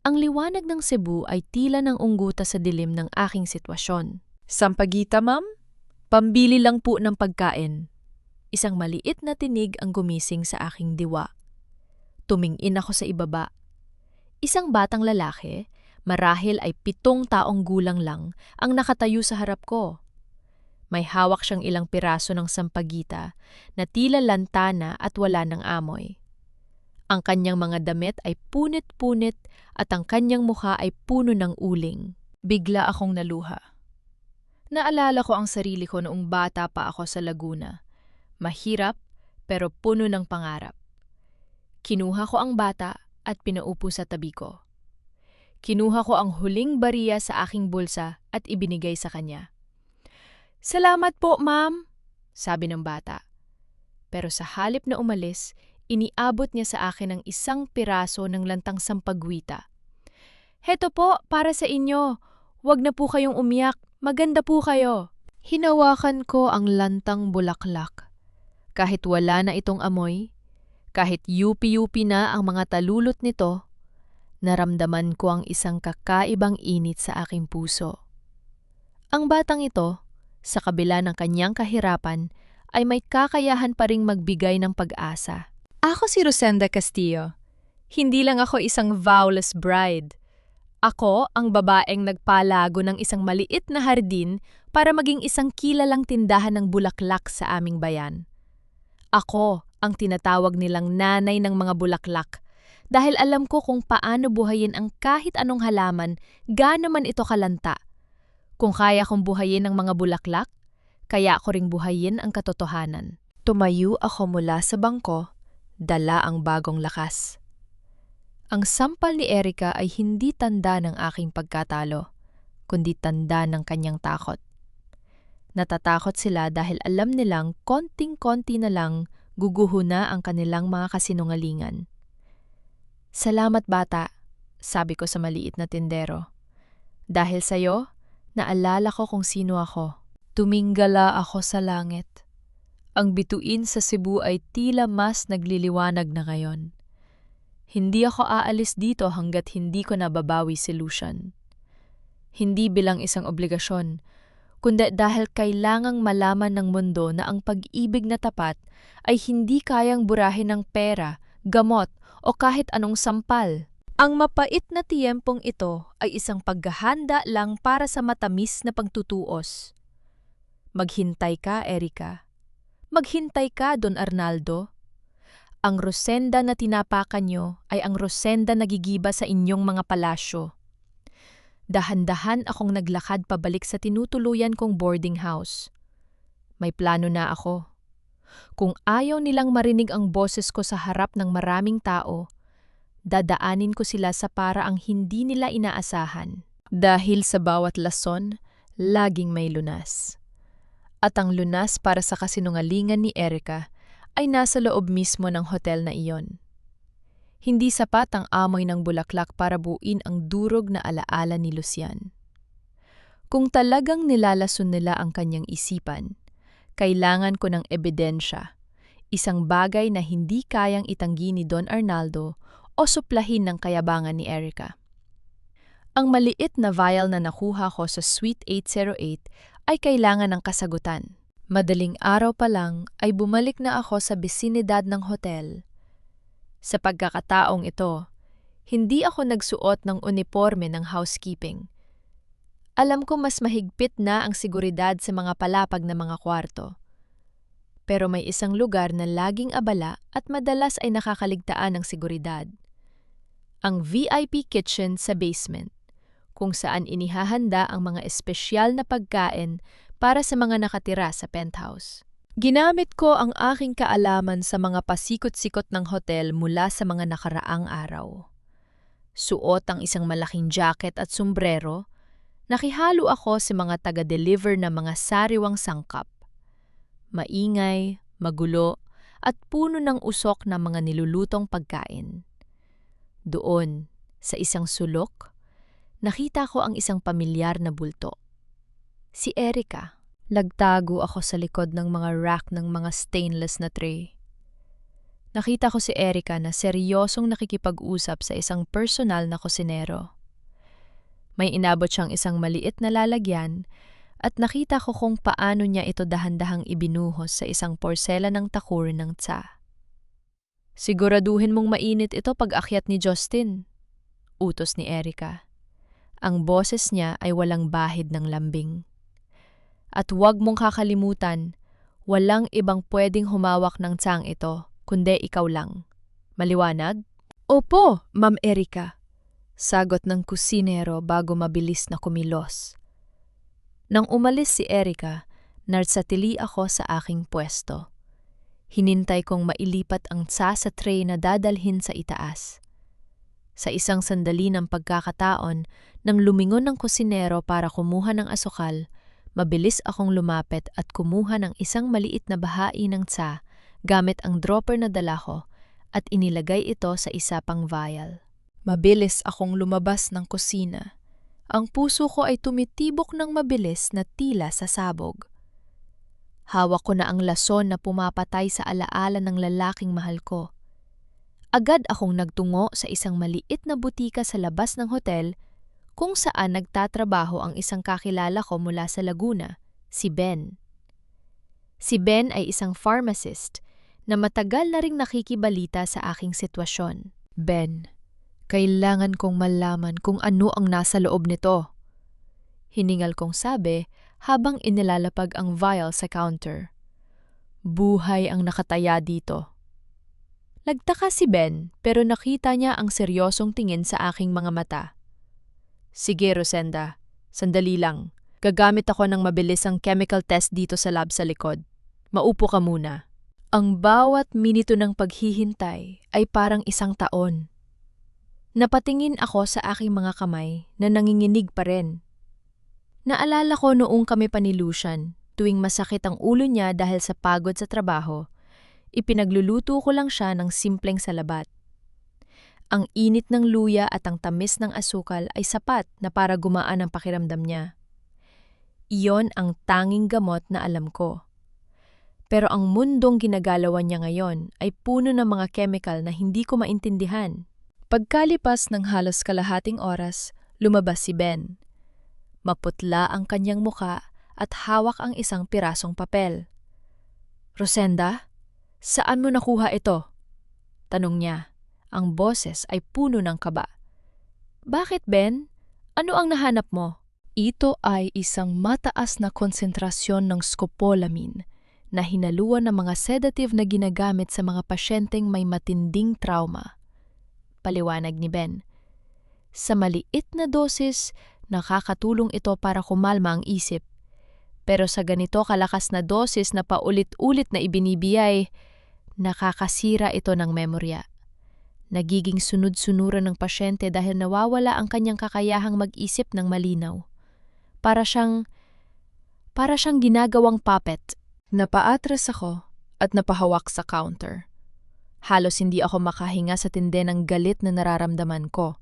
Ang liwanag ng Cebu ay tila ng ungguta sa dilim ng aking sitwasyon. Sampaguita, ma'am? Pambili lang po ng pagkain. Isang maliit na tinig ang gumising sa aking diwa. Tumingin ako sa ibaba. Isang batang lalaki, marahil ay 7 taong gulang lang, ang nakatayo sa harap ko. May hawak siyang ilang piraso ng sampagita na tila lantana at wala ng amoy. Ang kanyang mga damit ay punit-punit at ang kanyang mukha ay puno ng uling. Bigla akong naluha. Naalala ko ang sarili ko noong bata pa ako sa Laguna. Mahirap pero puno ng pangarap. Kinuha ko ang bata at pinaupo sa tabi ko. Kinuha ko ang huling bariya sa aking bulsa at ibinigay sa kanya. "Salamat po, ma'am," sabi ng bata. Pero sa halip na umalis, Iniabot niya sa akin ang isang piraso ng lantang sampagwita. "Heto po, para sa inyo. Huwag na po kayong umiyak. Maganda po kayo." Hinawakan ko ang lantang bulaklak. Kahit wala na itong amoy, kahit yupi-yupi na ang mga talulot nito, naramdaman ko ang isang kakaibang init sa aking puso. Ang batang ito, sa kabila ng kanyang kahirapan, ay may kakayahan pa ring magbigay ng pag-asa. Ako si Rosenda Castillo. Hindi lang ako isang vowless bride. Ako ang babaeng nagpalago ng isang maliit na hardin para maging isang kilalang tindahan ng bulaklak sa aming bayan. Ako ang tinatawag nilang nanay ng mga bulaklak dahil alam ko kung paano buhayin ang kahit anong halaman, gaano man ito kalanta. Kung kaya kong buhayin ang mga bulaklak, kaya ko ring buhayin ang katotohanan. Tumayo ako mula sa bangko, dala ang bagong lakas. Ang sampal ni Erica ay hindi tanda ng aking pagkatalo, kundi tanda ng kanyang takot. Natatakot sila dahil alam nilang konting-konti na lang guguho na ang kanilang mga kasinungalingan. "Salamat bata," sabi ko sa maliit na tindero. "Dahil sa'yo, naalala ko kung sino ako." Tuminggala ako sa langit. Ang bituin sa Cebu ay tila mas nagliliwanag na ngayon. Hindi ako aalis dito hanggat hindi ko nababawi si Lucian. Hindi bilang isang obligasyon, kundi dahil kailangang malaman ng mundo na ang pag-ibig na tapat ay hindi kayang burahin ng pera, gamot o kahit anong sampal. Ang mapait na tiyempong ito ay isang paghahanda lang para sa matamis na pagtutuos. Maghintay ka, Erica. Maghintay ka, Don Arnaldo. Ang Rosenda na tinapakan nyo ay ang Rosenda na gigiba sa inyong mga palasyo. Dahan-dahan akong naglakad pabalik sa tinutuluyan kong boarding house. May plano na ako. Kung ayaw nilang marinig ang boses ko sa harap ng maraming tao, dadaanin ko sila sa paraang hindi nila inaasahan. Dahil sa bawat lason, laging may lunas. At ang lunas para sa kasinungalingan ni Erica ay nasa loob mismo ng hotel na iyon. Hindi sapat ang amoy ng bulaklak para buuin ang durog na alaala ni Lucian. Kung talagang nilalason nila ang kanyang isipan, kailangan ko ng ebidensya, isang bagay na hindi kayang itanggi ni Don Arnaldo o suplahin ng kayabangan ni Erica. Ang maliit na vial na nakuha ko sa Suite 808 ay kailangan ng kasagutan. Madaling araw pa lang ay bumalik na ako sa bisinidad ng hotel. Sa pagkakataong ito, hindi ako nagsuot ng uniforme ng housekeeping. Alam ko mas mahigpit na ang seguridad sa mga palapag na mga kwarto. Pero may isang lugar na laging abala at madalas ay nakakaligtaan ng seguridad. Ang VIP kitchen sa basement, kung saan inihahanda ang mga espesyal na pagkain para sa mga nakatira sa penthouse. Ginamit ko ang aking kaalaman sa mga pasikot-sikot ng hotel mula sa mga nakaraang araw. Suot ang isang malaking jacket at sombrero, nakihalo ako sa mga taga-deliver na mga sariwang sangkap. Maingay, magulo, at puno ng usok na mga nilulutong pagkain. Doon, sa isang sulok, nakita ko ang isang pamilyar na bulto. Si Erica. Nagtago ako sa likod ng mga rack ng mga stainless na tray. Nakita ko si Erica na seryosong nakikipag-usap sa isang personal na kusinero. May inabot siyang isang maliit na lalagyan at nakita ko kung paano niya ito dahan-dahang ibinuhos sa isang porsela ng takur ng tsa. "Siguraduhin mong mainit ito pag akyat ni Justin," utos ni Erica. Ang boses niya ay walang bahid ng lambing. "At huwag mong kakalimutan, walang ibang pwedeng humawak ng tsang ito, kundi ikaw lang. Maliwanag?" "Opo, Ma'am Erica," sagot ng kusinero bago mabilis na kumilos. Nang umalis si Erica, narsatili ako sa aking pwesto. Hinintay kong mailipat ang tsa sa tray na dadalhin sa itaas. Sa isang sandali ng pagkakataon, nang lumingon ng kusinero para kumuha ng asukal, mabilis akong lumapit at kumuha ng isang maliit na bahai ng tsa gamit ang dropper na dala ko at inilagay ito sa isa pang vial. Mabilis akong lumabas ng kusina. Ang puso ko ay tumitibok ng mabilis na tila sa sabog. Hawak ko na ang lason na pumapatay sa alaala ng lalaking mahal ko. Agad akong nagtungo sa isang maliit na butika sa labas ng hotel kung saan nagtatrabaho ang isang kakilala ko mula sa Laguna, si Ben. Si Ben ay isang pharmacist na matagal na ring nakikibalita sa aking sitwasyon. Ben, kailangan kong malaman kung ano ang nasa loob nito. Hiningal kong sabi habang inilalapag ang vial sa counter. Buhay ang nakataya dito. Nagtaka si Ben pero nakita niya ang seryosong tingin sa aking mga mata. Sige, Rosenda. Sandali lang. Gagamit ako ng mabilisang chemical test dito sa lab sa likod. Maupo ka muna. Ang bawat minito ng paghihintay ay parang isang taon. Napatingin ako sa aking mga kamay na nanginginig pa rin. Naalala ko noong kami pa ni Lucian, tuwing masakit ang ulo niya dahil sa pagod sa trabaho, ipinagluluto ko lang siya ng simpleng salabat. Ang init ng luya at ang tamis ng asukal ay sapat na para gumaan ang pakiramdam niya. Iyon ang tanging gamot na alam ko. Pero ang mundong ginagalawan niya ngayon ay puno ng mga chemical na hindi ko maintindihan. Pagkalipas ng halos kalahating oras, lumabas si Ben. Maputla ang kanyang muka at hawak ang isang pirasong papel. Rosenda, saan mo nakuha ito? Tanong niya. Ang boses ay puno ng kaba. Bakit, Ben? Ano ang nahanap mo? Ito ay isang mataas na konsentrasyon ng scopolamine na hinaluan ng mga sedative na ginagamit sa mga pasyenteng may matinding trauma. Paliwanag ni Ben. Sa maliit na dosis, nakakatulong ito para kumalma ang isip. Pero sa ganito kalakas na dosis na paulit-ulit na ibinibiyay, nakakasira ito ng memorya. Nagiging sunod-sunuran ng pasyente dahil nawawala ang kanyang kakayahang mag-isip ng malinaw. Para siyang ginagawang puppet. Napaatras ako at napahawak sa counter. Halos hindi ako makahinga sa tindi ng galit na nararamdaman ko.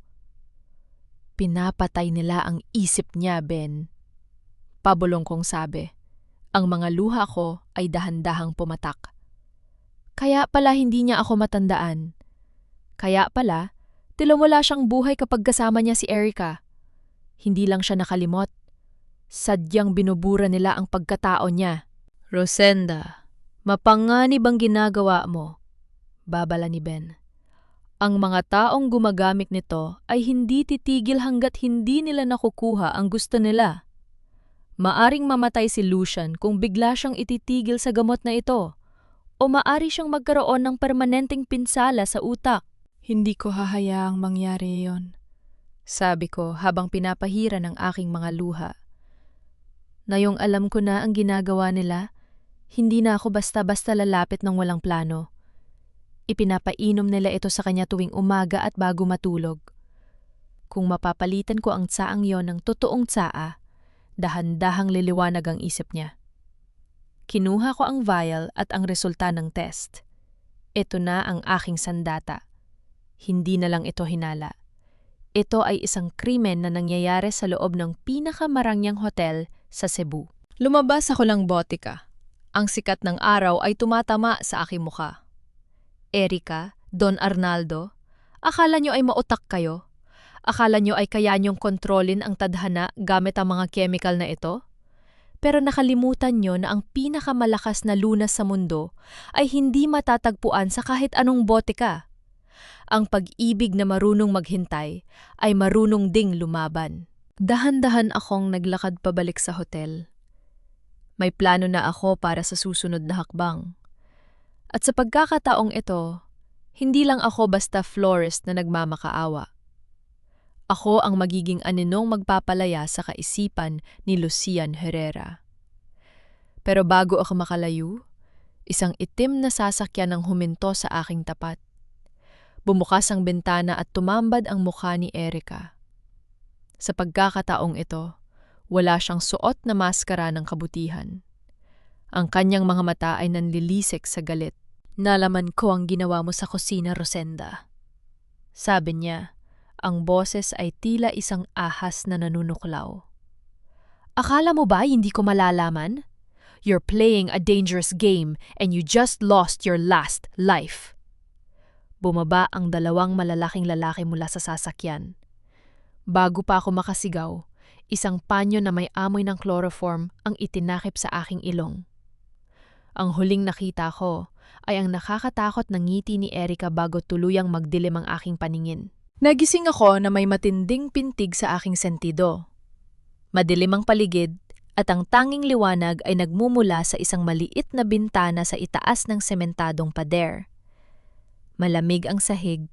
Pinapatay nila ang isip niya, Ben. Pabulong kong sabi. Ang mga luha ko ay dahan-dahang pumatak. Kaya pala hindi niya ako matandaan. Kaya pala, tila wala siyang buhay kapag kasama niya si Erica. Hindi lang siya nakalimot. Sadyang binubura nila ang pagkatao niya. Rosenda, mapanganib ang ginagawa mo. Babala ni Ben. Ang mga taong gumagamit nito ay hindi titigil hanggat hindi nila nakukuha ang gusto nila. Maaring mamatay si Lucian kung bigla siyang ititigil sa gamot na ito, o maari siyang magkaroon ng permanenteng pinsala sa utak. Hindi ko hahayaang mangyari iyon, sabi ko habang pinapahira ng aking mga luha. Ngayong alam ko na ang ginagawa nila, hindi na ako basta-basta lalapit ng walang plano. Ipinapainom nila ito sa kanya tuwing umaga at bago matulog. Kung mapapalitan ko ang tsaang yon ng totoong tsaa, dahan-dahang liliwanag ang isip niya. Kinuha ko ang vial at ang resulta ng test. Ito na ang aking sandata. Hindi na lang ito hinala. Ito ay isang krimen na nangyayari sa loob ng pinakamarangyang hotel sa Cebu. Lumabas ako ng botika. Ang sikat ng araw ay tumatama sa aking mukha. Erica, Don Arnaldo, akala nyo ay mautak kayo? Akala nyo ay kaya nyong kontrolin ang tadhana gamit ang mga chemical na ito? Pero nakalimutan nyo na ang pinakamalakas na lunas sa mundo ay hindi matatagpuan sa kahit anong botika. Ang pag-ibig na marunong maghintay ay marunong ding lumaban. Dahan-dahan akong naglakad pabalik sa hotel. May plano na ako para sa susunod na hakbang. At sa pagkakataong ito, hindi lang ako basta florist na nagmamakaawa. Ako ang magiging aninong magpapalaya sa kaisipan ni Lucian Herrera. Pero bago ako makalayo, isang itim na sasakyan ang huminto sa aking tapat. Bumukas ang bintana at tumambad ang mukha ni Erica. Sa pagkakataong ito, wala siyang suot na maskara ng kabutihan. Ang kanyang mga mata ay nanlilisik sa galit. Nalaman ko ang ginawa mo sa kusina, Rosenda. Sabi niya, ang boses ay tila isang ahas na nanunuklaw. Akala mo ba hindi ko malalaman? You're playing a dangerous game and you just lost your last life. Bumaba ang dalawang malalaking lalaki mula sa sasakyan. Bago pa ako makasigaw, isang panyo na may amoy ng chloroform ang itinakip sa aking ilong. Ang huling nakita ko ay ang nakakatakot na ngiti ni Erica bago tuluyang magdilim ang aking paningin. Nagising ako na may matinding pintig sa aking sentido. Madilim ang paligid at ang tanging liwanag ay nagmumula sa isang maliit na bintana sa itaas ng sementadong pader. Malamig ang sahig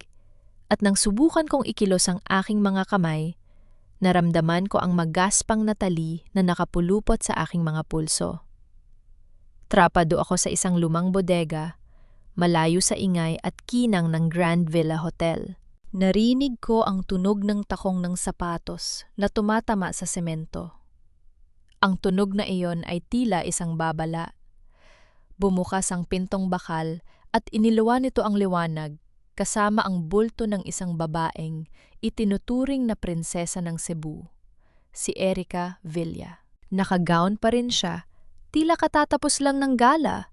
at nang subukan kong ikilos ang aking mga kamay, naramdaman ko ang magaspang na tali na nakapulupot sa aking mga pulso. Trapado ako sa isang lumang bodega, malayo sa ingay at kinang ng Grand Villa Hotel. Narinig ko ang tunog ng takong ng sapatos na tumatama sa semento. Ang tunog na iyon ay tila isang babala. Bumukas ang pintong bakal at iniluwan nito ang liwanag kasama ang bulto ng isang babaeng itinuturing na prinsesa ng Cebu, si Erica Villa. Nakagown pa rin siya, tila katatapos lang ng gala.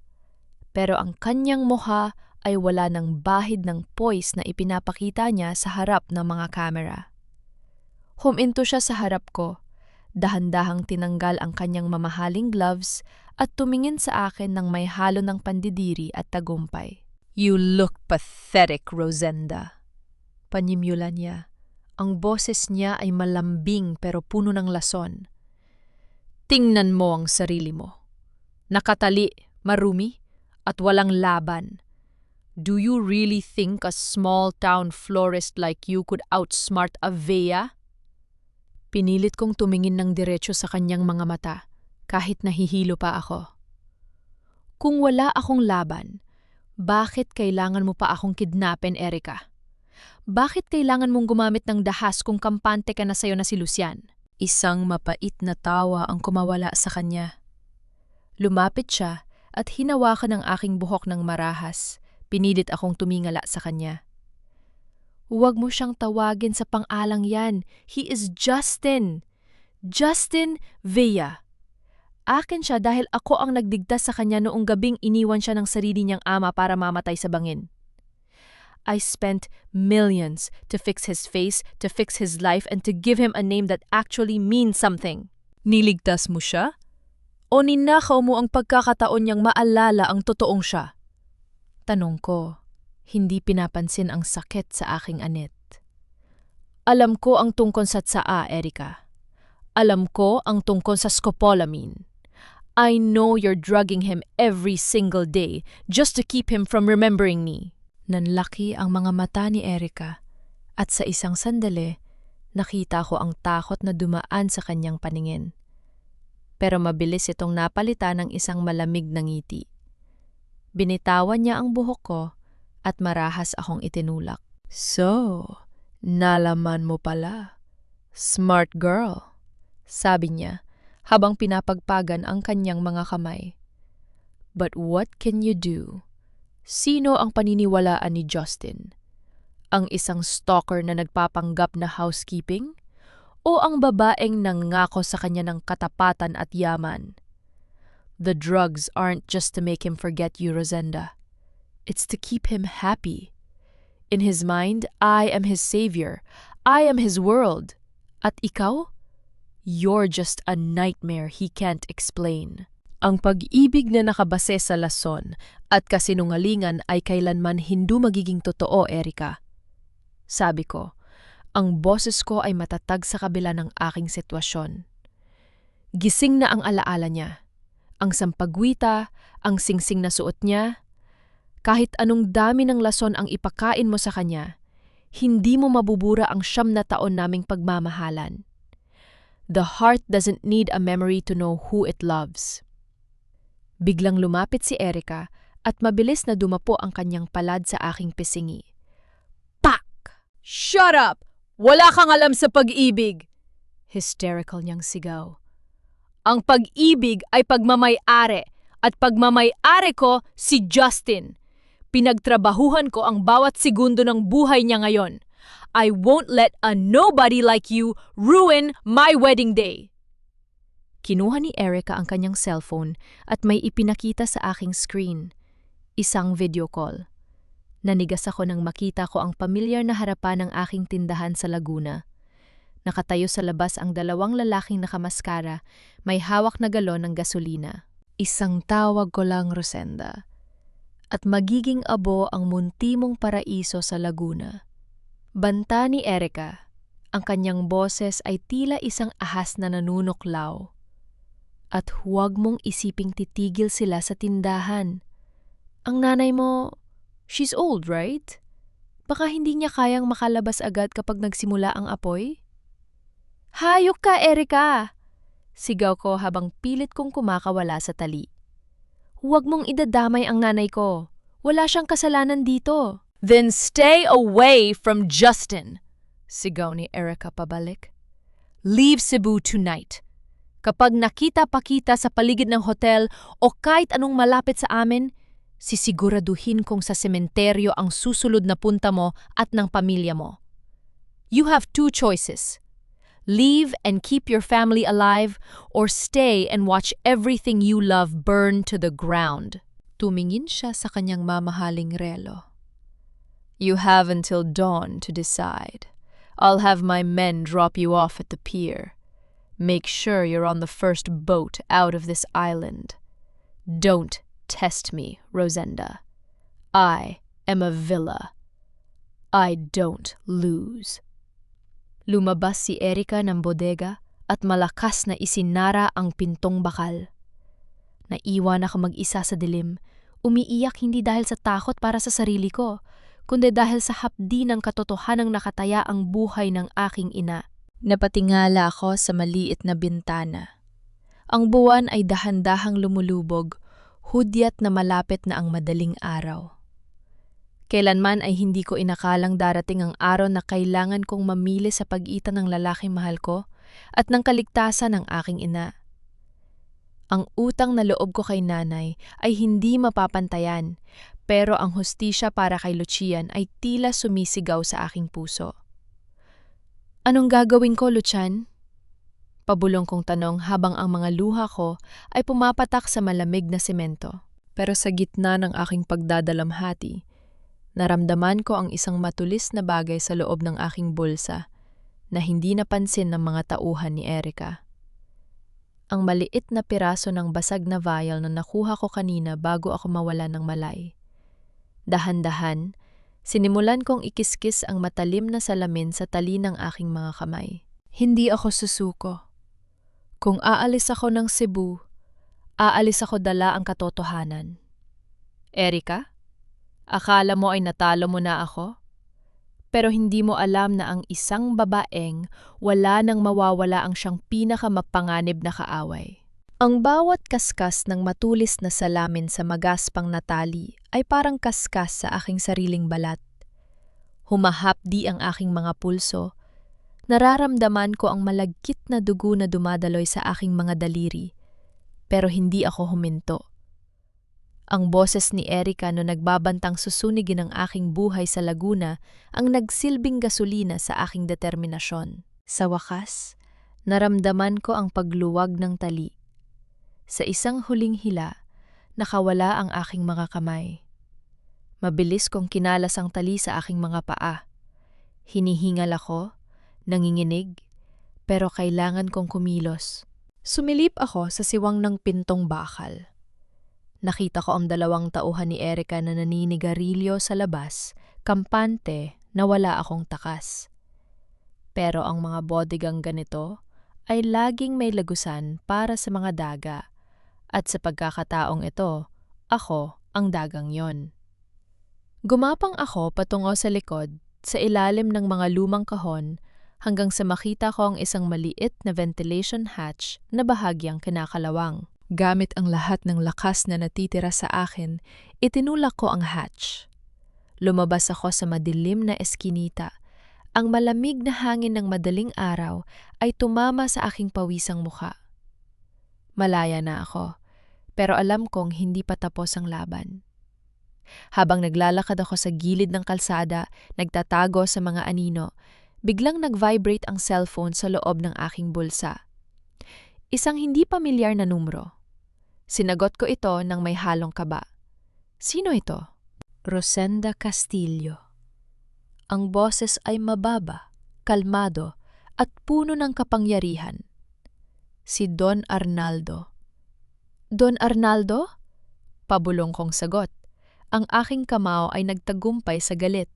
Pero ang kanyang mukha ay wala ng bahid ng poise na ipinapakita niya sa harap ng mga kamera. Huminto siya sa harap ko, dahan-dahang tinanggal ang kanyang mamahaling gloves at tumingin sa akin ng may halo ng pandidiri at tagumpay. "You look pathetic, Rosenda." Panimyula niya. Ang boses niya ay malambing pero puno ng lason. "Tingnan mo ang sarili mo. Nakatali, marumi, at walang laban. Do you really think a small-town florist like you could outsmart a Vea?" Pinilit kong tumingin ng diretso sa kanyang mga mata, kahit nahihilo pa ako. "Kung wala akong laban, bakit kailangan mo pa akong kidnapin, Erica? Bakit kailangan mong gumamit ng dahas kung kampante ka na sayo na si Lucian?" Isang mapait na tawa ang kumawala sa kanya. Lumapit siya at hinawakan ang aking buhok ng marahas. Pinilit akong tumingala sa kanya. "Huwag mo siyang tawagin sa pang-alang yan. He is Justin. Justin Villa. Akin siya dahil ako ang nagdigtas sa kanya noong gabing iniwan siya ng sarili niyang ama para mamatay sa bangin. I spent millions to fix his face, to fix his life, and to give him a name that actually means something." "Niligtas mo siya? O ninakaw mo ang pagkakataon niyang maalala ang totoong siya?" Tanong ko, hindi pinapansin ang sakit sa aking anit. "Alam ko ang tungkol sa tsaa, Erica. Alam ko ang tungkol sa scopolamine. I know you're drugging him every single day just to keep him from remembering me." Nanlaki ang mga mata ni Erica at sa isang sandali, nakita ko ang takot na dumaan sa kanyang paningin. Pero mabilis itong napalitan ng isang malamig na ngiti. Binitawan niya ang buhok ko at marahas akong itinulak. "So, nalaman mo pala. Smart girl," sabi niya habang pinapagpagan ang kanyang mga kamay. "But what can you do? Sino ang paniniwalaan ni Justin? Ang isang stalker na nagpapanggap na housekeeping? O ang babaeng nangako sa kanya ng katapatan at yaman? The drugs aren't just to make him forget you, Rosenda. It's to keep him happy. In his mind, I am his savior. I am his world. At ikaw? You're just a nightmare he can't explain." Ang pag-ibig na nakabase sa lason at kasinungalingan ay kailanman hindi magiging totoo, Erica. Sabi ko, ang boses ko ay matatag sa kabila ng aking sitwasyon. Gising na ang alaala niya. Ang sampagwita, ang singsing na suot niya. Kahit anong dami ng lason ang ipakain mo sa kanya, hindi mo mabubura ang 9 na taon naming pagmamahalan. The heart doesn't need a memory to know who it loves. Biglang lumapit si Erica at mabilis na dumapo ang kanyang palad sa aking pisingi. Pak! Shut up! Wala kang alam sa pag-ibig! Hysterical niyang sigaw. Ang pag-ibig ay pagmamay-ari at pagmamay-ari ko si Justin. Pinagtrabahuhan ko ang bawat segundo ng buhay niya ngayon. I won't let a nobody like you ruin my wedding day. Kinuha ni Erica ang kanyang cellphone at may ipinakita sa aking screen. Isang video call. Nanigas ako nang makita ko ang pamilyar na harapan ng aking tindahan sa Laguna. Nakatayo sa labas ang dalawang lalaking nakamaskara, may hawak na galon ng gasolina. Isang tawag ko lang, Rosenda. At magiging abo ang munti mong paraiso sa Laguna. Banta ni Erica. Ang kanyang boses ay tila isang ahas na nanunuklaw. At huwag mong isiping titigil sila sa tindahan. Ang nanay mo, she's old, right? Baka hindi niya kayang makalabas agad kapag nagsimula ang apoy? Hayok ka, Erica! Sigaw ko habang pilit kong kumakawala sa tali. Huwag mong idadamay ang nanay ko. Wala siyang kasalanan dito. Then stay away from Justin, sigaw ni Erica pabalik. Leave Cebu tonight. Kapag nakita pa kita sa paligid ng hotel o kahit anong malapit sa amin, sisiguraduhin kong sa sementeryo ang susunod na punta mo at ng pamilya mo. You have two choices. Leave and keep your family alive or stay and watch everything you love burn to the ground. Tumingin siya sa kanyang mamahaling relo. You have until dawn to decide. I'll have my men drop you off at the pier. Make sure you're on the first boat out of this island. Don't test me, Rosenda. I am a villa. I don't lose. Lumabas si Erica ng bodega at malakas na isinara ang pintong bakal. Naiwan ako mag-isa sa dilim, umiiyak hindi dahil sa takot para sa sarili ko, kundi dahil sa hapdi ng katotohanang nakataya ang buhay ng aking ina. Napatingala ako sa maliit na bintana. Ang buwan ay dahan-dahang lumulubog, hudyat na malapit na ang madaling araw. Kailanman ay hindi ko inakalang darating ang araw na kailangan kong mamili sa pagitan ng lalaking mahal ko at ng kaligtasan ng aking ina. Ang utang na loob ko kay nanay ay hindi mapapantayan, pero ang hustisya para kay Lucian ay tila sumisigaw sa aking puso. Anong gagawin ko, Lucian? Pabulong kong tanong habang ang mga luha ko ay pumapatak sa malamig na semento. Pero sa gitna ng aking pagdadalamhati, naramdaman ko ang isang matulis na bagay sa loob ng aking bulsa na hindi napansin ng mga tauhan ni Erica. Ang maliit na piraso ng basag na vial na nakuha ko kanina bago ako mawala ng malay. Dahan-dahan, sinimulan kong ikiskis ang matalim na salamin sa tali ng aking mga kamay. Hindi ako susuko. Kung aalis ako ng Cebu, aalis ako dala ang katotohanan. Erica, akala mo ay natalo mo na ako? Pero hindi mo alam na ang isang babaeng wala nang mawawala ang siyang pinakamapanganib na kaaway. Ang bawat kaskas ng matulis na salamin sa magaspang na tali ay parang kaskas sa aking sariling balat. Humahapdi ang aking mga pulso. Nararamdaman ko ang malagkit na dugo na dumadaloy sa aking mga daliri, pero hindi ako huminto. Ang boses ni Erica no nagbabantang susunigin ang aking buhay sa Laguna ang nagsilbing gasolina sa aking determinasyon. Sa wakas, naramdaman ko ang pagluwag ng tali. Sa isang huling hila, nakawala ang aking mga kamay. Mabilis kong kinalas ang tali sa aking mga paa. Hinihingal ako, nanginginig, pero kailangan kong kumilos. Sumilip ako sa siwang ng pintong bakal. Nakita ko ang dalawang tauhan ni Erica na naninigarilyo sa labas, kampante na wala akong takas. Pero ang mga bodegang ganito ay laging may lagusan para sa mga daga, at sa pagkakataong ito, ako ang dagang yon. Gumapang ako patungo sa likod, sa ilalim ng mga lumang kahon, hanggang sa makita ko ang isang maliit na ventilation hatch na bahagyang kinakalawang. Gamit ang lahat ng lakas na natitira sa akin, itinulak ko ang hatch. Lumabas ako sa madilim na eskinita. Ang malamig na hangin ng madaling araw ay tumama sa aking pawisang mukha. Malaya na ako, pero alam kong hindi pa tapos ang laban. Habang naglalakad ako sa gilid ng kalsada, nagtatago sa mga anino, biglang nag-vibrate ang cellphone sa loob ng aking bulsa. Isang hindi pamilyar na numero. Sinagot ko ito nang may halong kaba. Sino ito? Rosenda Castillo. Ang boses ay mababa, kalmado, at puno ng kapangyarihan. Si Don Arnaldo. Don Arnaldo? Pabulong kong sagot. Ang aking kamao ay nagtagumpay sa galit.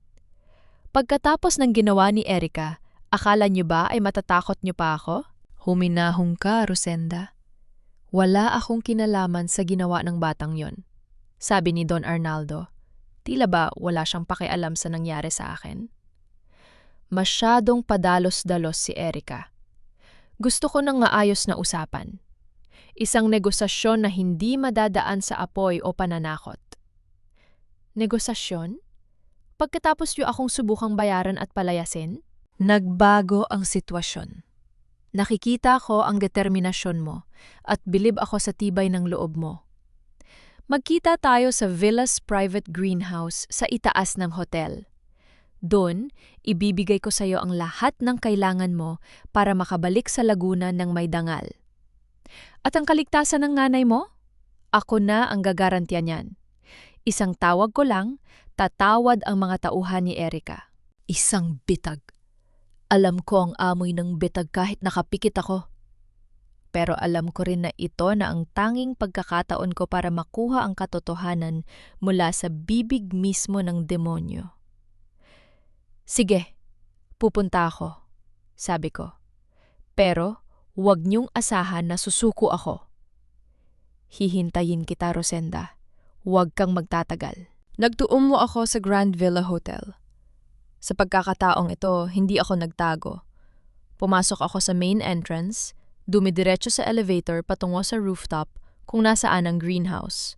Pagkatapos ng ginawa ni Erica, akala niyo ba ay matatakot niyo pa ako? Huminahong ka, Rosenda. Wala akong kinalaman sa ginawa ng batang yon, sabi ni Don Arnaldo. Tila ba wala siyang pakialam sa nangyari sa akin? Masyadong padalos-dalos si Erica. Gusto ko ng maayos na usapan. Isang negosasyon na hindi madadaan sa apoy o pananakot. Negosasyon? Pagkatapos niyo akong subukang bayaran at palayasin? Nagbago ang sitwasyon. Nakikita ko ang determinasyon mo at bilib ako sa tibay ng loob mo. Magkita tayo sa Villa's Private Greenhouse sa itaas ng hotel. Doon, ibibigay ko sa iyo ang lahat ng kailangan mo para makabalik sa Laguna ng may dangal. At ang kaligtasan ng nanay mo? Ako na ang gagarantiya niyan. Isang tawag ko lang, tatawad ang mga tauhan ni Erica. Isang bitag. Alam ko ang amoy ng bitag kahit nakapikit ako. Pero alam ko rin na ito na ang tanging pagkakataon ko para makuha ang katotohanan mula sa bibig mismo ng demonyo. Sige, pupunta ako, sabi ko. Pero huwag niyong asahan na susuko ako. Hihintayin kita, Rosenda. Huwag kang magtatagal. Nagtuon mo ako sa Grand Villa Hotel. Sa pagkakataong ito, hindi ako nagtago. Pumasok ako sa main entrance, dumidiretso sa elevator patungo sa rooftop kung nasaan ang greenhouse.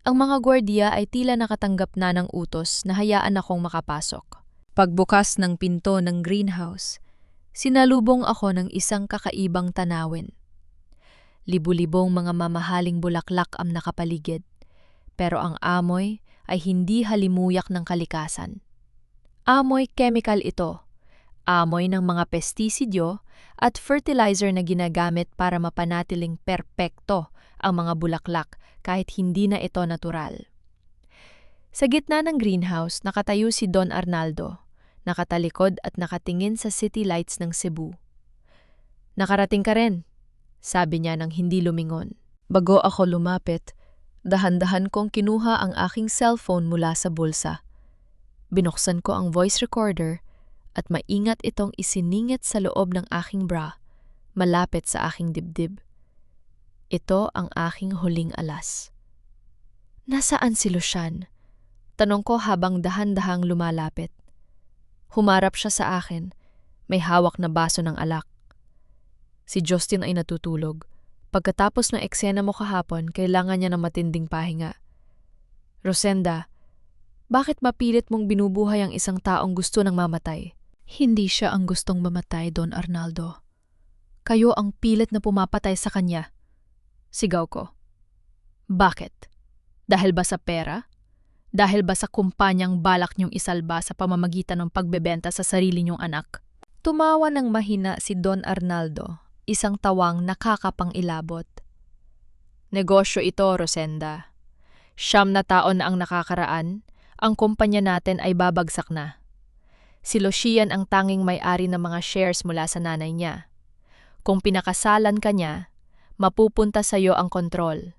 Ang mga gwardiya ay tila nakatanggap na ng utos na hayaan akong makapasok. Pagbukas ng pinto ng greenhouse, sinalubong ako ng isang kakaibang tanawin. Libu-libong mga mamahaling bulaklak ang nakapaligid, pero ang amoy ay hindi halimuyak ng kalikasan. Amoy chemical ito, amoy ng mga pestisidyo at fertilizer na ginagamit para mapanatiling perpekto ang mga bulaklak kahit hindi na ito natural. Sa gitna ng greenhouse, nakatayo si Don Arnaldo, nakatalikod at nakatingin sa city lights ng Cebu. Nakarating ka rin, sabi niya nang hindi lumingon. Bago ako lumapit, dahan-dahan kong kinuha ang aking cellphone mula sa bulsa. Binuksan ko ang voice recorder at maingat itong isiningit sa loob ng aking bra, malapit sa aking dibdib. Ito ang aking huling alas. Nasaan si Lucian? Tanong ko habang dahan-dahang lumalapit. Humarap siya sa akin, may hawak na baso ng alak. Si Justin ay natutulog. Pagkatapos ng eksena mo kahapon, kailangan niya ng matinding pahinga. Rosenda, bakit mapilit mong binubuhay ang isang taong gusto ng mamatay? Hindi siya ang gustong mamatay, Don Arnaldo. Kayo ang pilit na pumapatay sa kanya. Sigaw ko. Bakit? Dahil ba sa pera? Dahil ba sa kumpanyang balak niyong isalba sa pamamagitan ng pagbebenta sa sarili niyong anak? Tumawa ng mahina si Don Arnaldo, isang tawang nakakapangilabot. Negosyo ito, Rosenda. 9 na taon na ang nakakaraan, ang kumpanya natin ay babagsak na. Si Lucian ang tanging may-ari ng mga shares mula sa nanay niya. Kung pinakasalan ka niya, mapupunta sa iyo ang kontrol.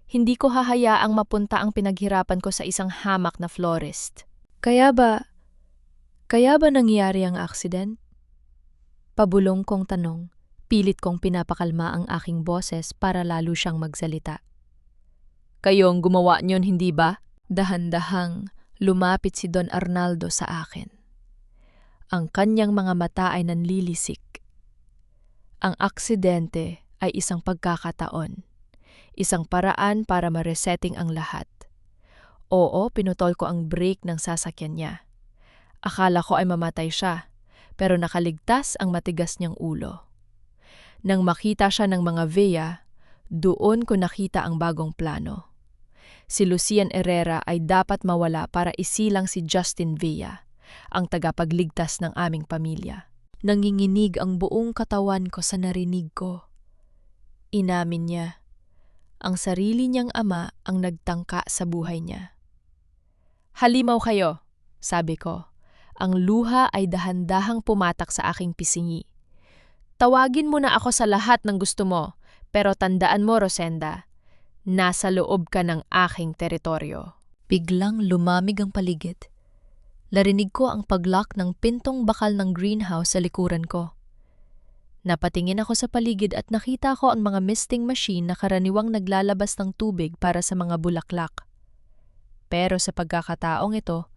Hindi ko hahayaang mapunta ang pinaghirapan ko sa isang hamak na florist. Kaya ba nangyari ang aksident? Pabulong kong tanong, pilit kong pinapakalma ang aking boses para lalo siyang magsalita. Kayo ang gumawa niyon, hindi ba? Dahan-dahang lumapit si Don Arnaldo sa akin. Ang kanyang mga mata ay nanlilisik. Ang aksidente ay isang pagkakataon, isang paraan para ma-resetting ang lahat. Oo, pinutol ko ang brake ng sasakyan niya. Akala ko ay mamatay siya, pero nakaligtas ang matigas niyang ulo. Nang makita siya ng mga Villa, doon ko nakita ang bagong plano. Si Lucian Herrera ay dapat mawala para isilang si Justin Villa, ang tagapagligtas ng aming pamilya. Nanginginig ang buong katawan ko sa narinig ko. Inamin niya, ang sarili niyang ama ang nagtangka sa buhay niya. "Halimaw kayo," sabi ko. Ang luha ay dahan-dahang pumatak sa aking pisingi. "Tawagin mo na ako sa lahat ng gusto mo, pero tandaan mo, Rosenda, nasa loob ka ng aking teritoryo." Biglang lumamig ang paligid. Narinig ko ang paglock ng pintong bakal ng greenhouse sa likuran ko. Napatingin ako sa paligid at nakita ko ang mga misting machine na karaniwang naglalabas ng tubig para sa mga bulaklak. Pero sa pagkakataong ito,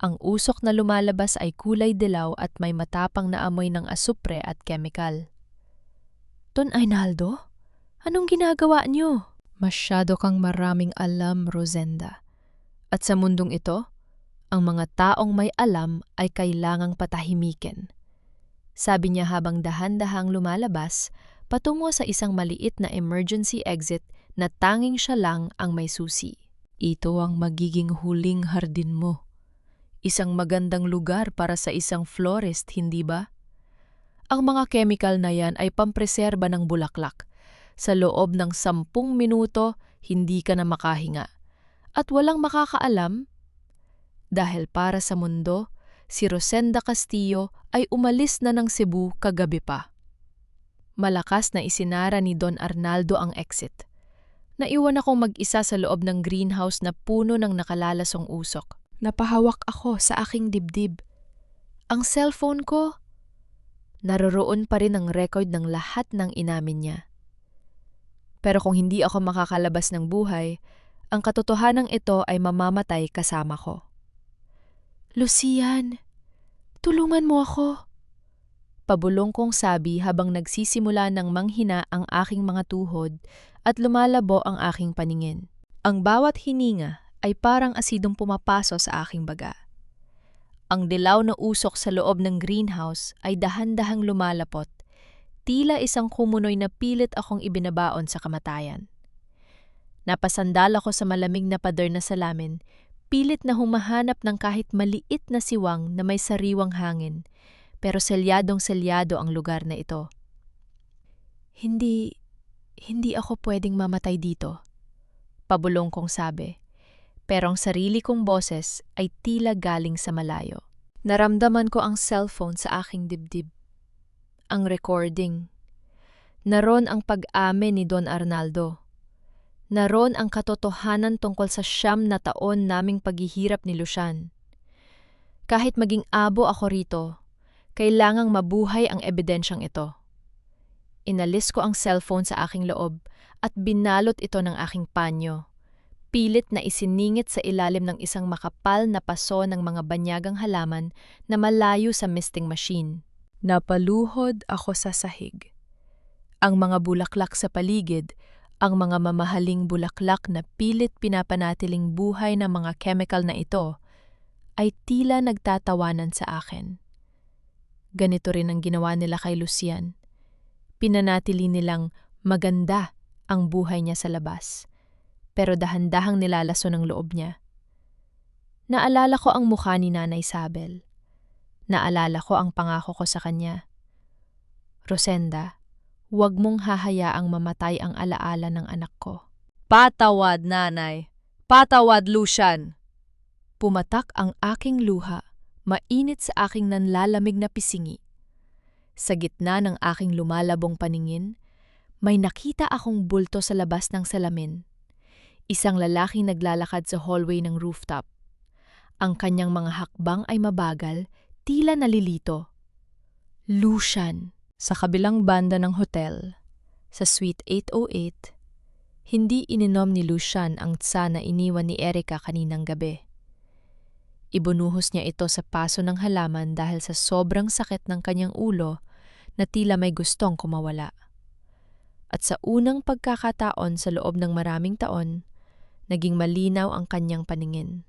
ang usok na lumalabas ay kulay dilaw at may matapang na amoy ng asupre at kemikal. "Don Aynaldo, anong ginagawa niyo?" "Masyado kang maraming alam, Rosenda. At sa mundong ito, ang mga taong may alam ay kailangang patahimikin," sabi niya habang dahan-dahang lumalabas patungo sa isang maliit na emergency exit na tanging siya lang ang may susi. "Ito ang magiging huling hardin mo. Isang magandang lugar para sa isang florist, hindi ba? Ang mga chemical na yan ay pampreserba ng bulaklak. Sa loob ng 10 minuto, hindi ka na makahinga. At walang makakaalam. Dahil para sa mundo, si Rosenda Castillo ay umalis na ng Cebu kagabi pa." Malakas na isinara ni Don Arnaldo ang exit. Naiwan akong mag-isa sa loob ng greenhouse na puno ng nakalalasong usok. Napahawak ako sa aking dibdib. Ang cellphone ko, naroroon pa rin ang record ng lahat ng inamin niya. Pero kung hindi ako makakalabas ng buhay, ang katotohanang ito ay mamamatay kasama ko. "Lucian, tulungan mo ako," pabulong kong sabi habang nagsisimula ng manghina ang aking mga tuhod at lumalabo ang aking paningin. Ang bawat hininga ay parang asidong pumapaso sa aking baga. Ang dilaw na usok sa loob ng greenhouse ay dahan-dahang lumalapot, tila isang kumunoy na pilit akong ibinabaon sa kamatayan. Napasandal ako sa malamig na pader na salamin, pilit na humahanap ng kahit maliit na siwang na may sariwang hangin, pero selyadong-selyado ang lugar na ito. Hindi ako pwedeng mamatay dito," pabulong kong sabi, pero ang sarili kong boses ay tila galing sa malayo. Naramdaman ko ang cellphone sa aking dibdib. Ang recording. Naroon ang pag-amin ni Don Arnaldo. Naroon ang katotohanan tungkol sa 9 na taon naming paghihirap ni Lucian. Kahit maging abo ako rito, kailangang mabuhay ang ebidensyang ito. Inalis ko ang cellphone sa aking loob at binalot ito ng aking panyo. Pilit na isiningit sa ilalim ng isang makapal na paso ng mga banyagang halaman na malayo sa misting machine. Napaluhod ako sa sahig. Ang mga bulaklak sa paligid, ang mga mamahaling bulaklak na pilit pinapanatiling buhay ng mga chemical na ito, ay tila nagtatawanan sa akin. Ganito rin ang ginawa nila kay Lucian. Pinanatili nilang maganda ang buhay niya sa labas, pero dahan-dahang nilalaso ng loob niya. Naalala ko ang mukha ni Nanay Sabel. Naalala ko ang pangako ko sa kanya. "Rosenda, huwag mong hahayaang mamatay ang alaala ng anak ko." "Patawad, Nanay. Patawad, Lucian." Pumatak ang aking luha, mainit sa aking nanlalamig na pisingi. Sa gitna ng aking lumalabong paningin, may nakita akong bulto sa labas ng salamin. Isang lalaking naglalakad sa hallway ng rooftop. Ang kanyang mga hakbang ay mabagal, tila nalilito. Lucian. Sa kabilang banda ng hotel, sa Suite 808, hindi ininom ni Lucian ang tsa na iniwan ni Erica kaninang gabi. Ibunuhos niya ito sa paso ng halaman dahil sa sobrang sakit ng kanyang ulo na tila may gustong kumawala. At sa unang pagkakataon sa loob ng maraming taon, naging malinaw ang kanyang paningin.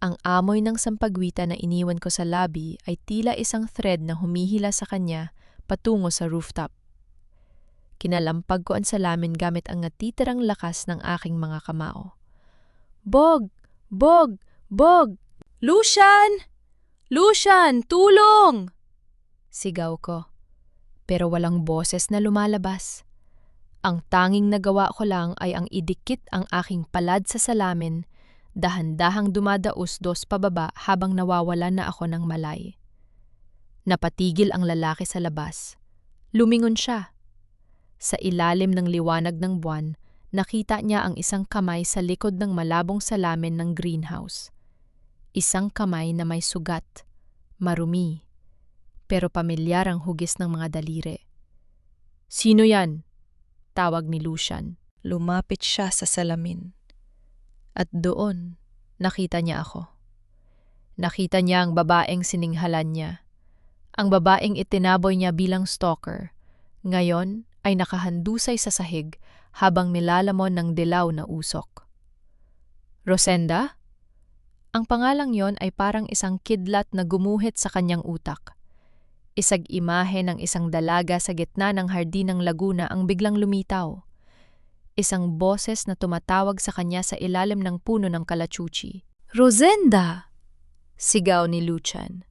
Ang amoy ng sampagwita na iniwan ko sa lobby ay tila isang thread na humihila sa kanya patungo sa rooftop. Kinalampag ko ang salamin gamit ang natitirang lakas ng aking mga kamao. Bog! Bog! Bog! Lucian! Lucian, tulong! Sigaw ko. Pero walang boses na lumalabas. Ang tanging nagawa ko lang ay ang idikit ang aking palad sa salamin, dahan-dahang dumadaos-dos pababa habang nawawalan na ako ng malay. Napatigil ang lalaki sa labas. Lumingon siya. Sa ilalim ng liwanag ng buwan, nakita niya ang isang kamay sa likod ng malabong salamin ng greenhouse. Isang kamay na may sugat, marumi, pero pamilyar ang hugis ng mga daliri. "Sino yan?" tawag ni Lucian. Lumapit siya sa salamin. At doon, nakita niya ako. Nakita niya ang babaeng sininghalan niya. Ang babaeng itinaboy niya bilang stalker. Ngayon ay nakahandusay sa sahig habang nilalamon ng dilaw na usok. Rosenda? Ang pangalang yon ay parang isang kidlat na gumuhit sa kanyang utak. Isang imahe ng isang dalaga sa gitna ng hardin ng Laguna ang biglang lumitaw. Isang boses na tumatawag sa kanya sa ilalim ng puno ng kalachuchi. "Rosenda!" sigaw ni Lucian.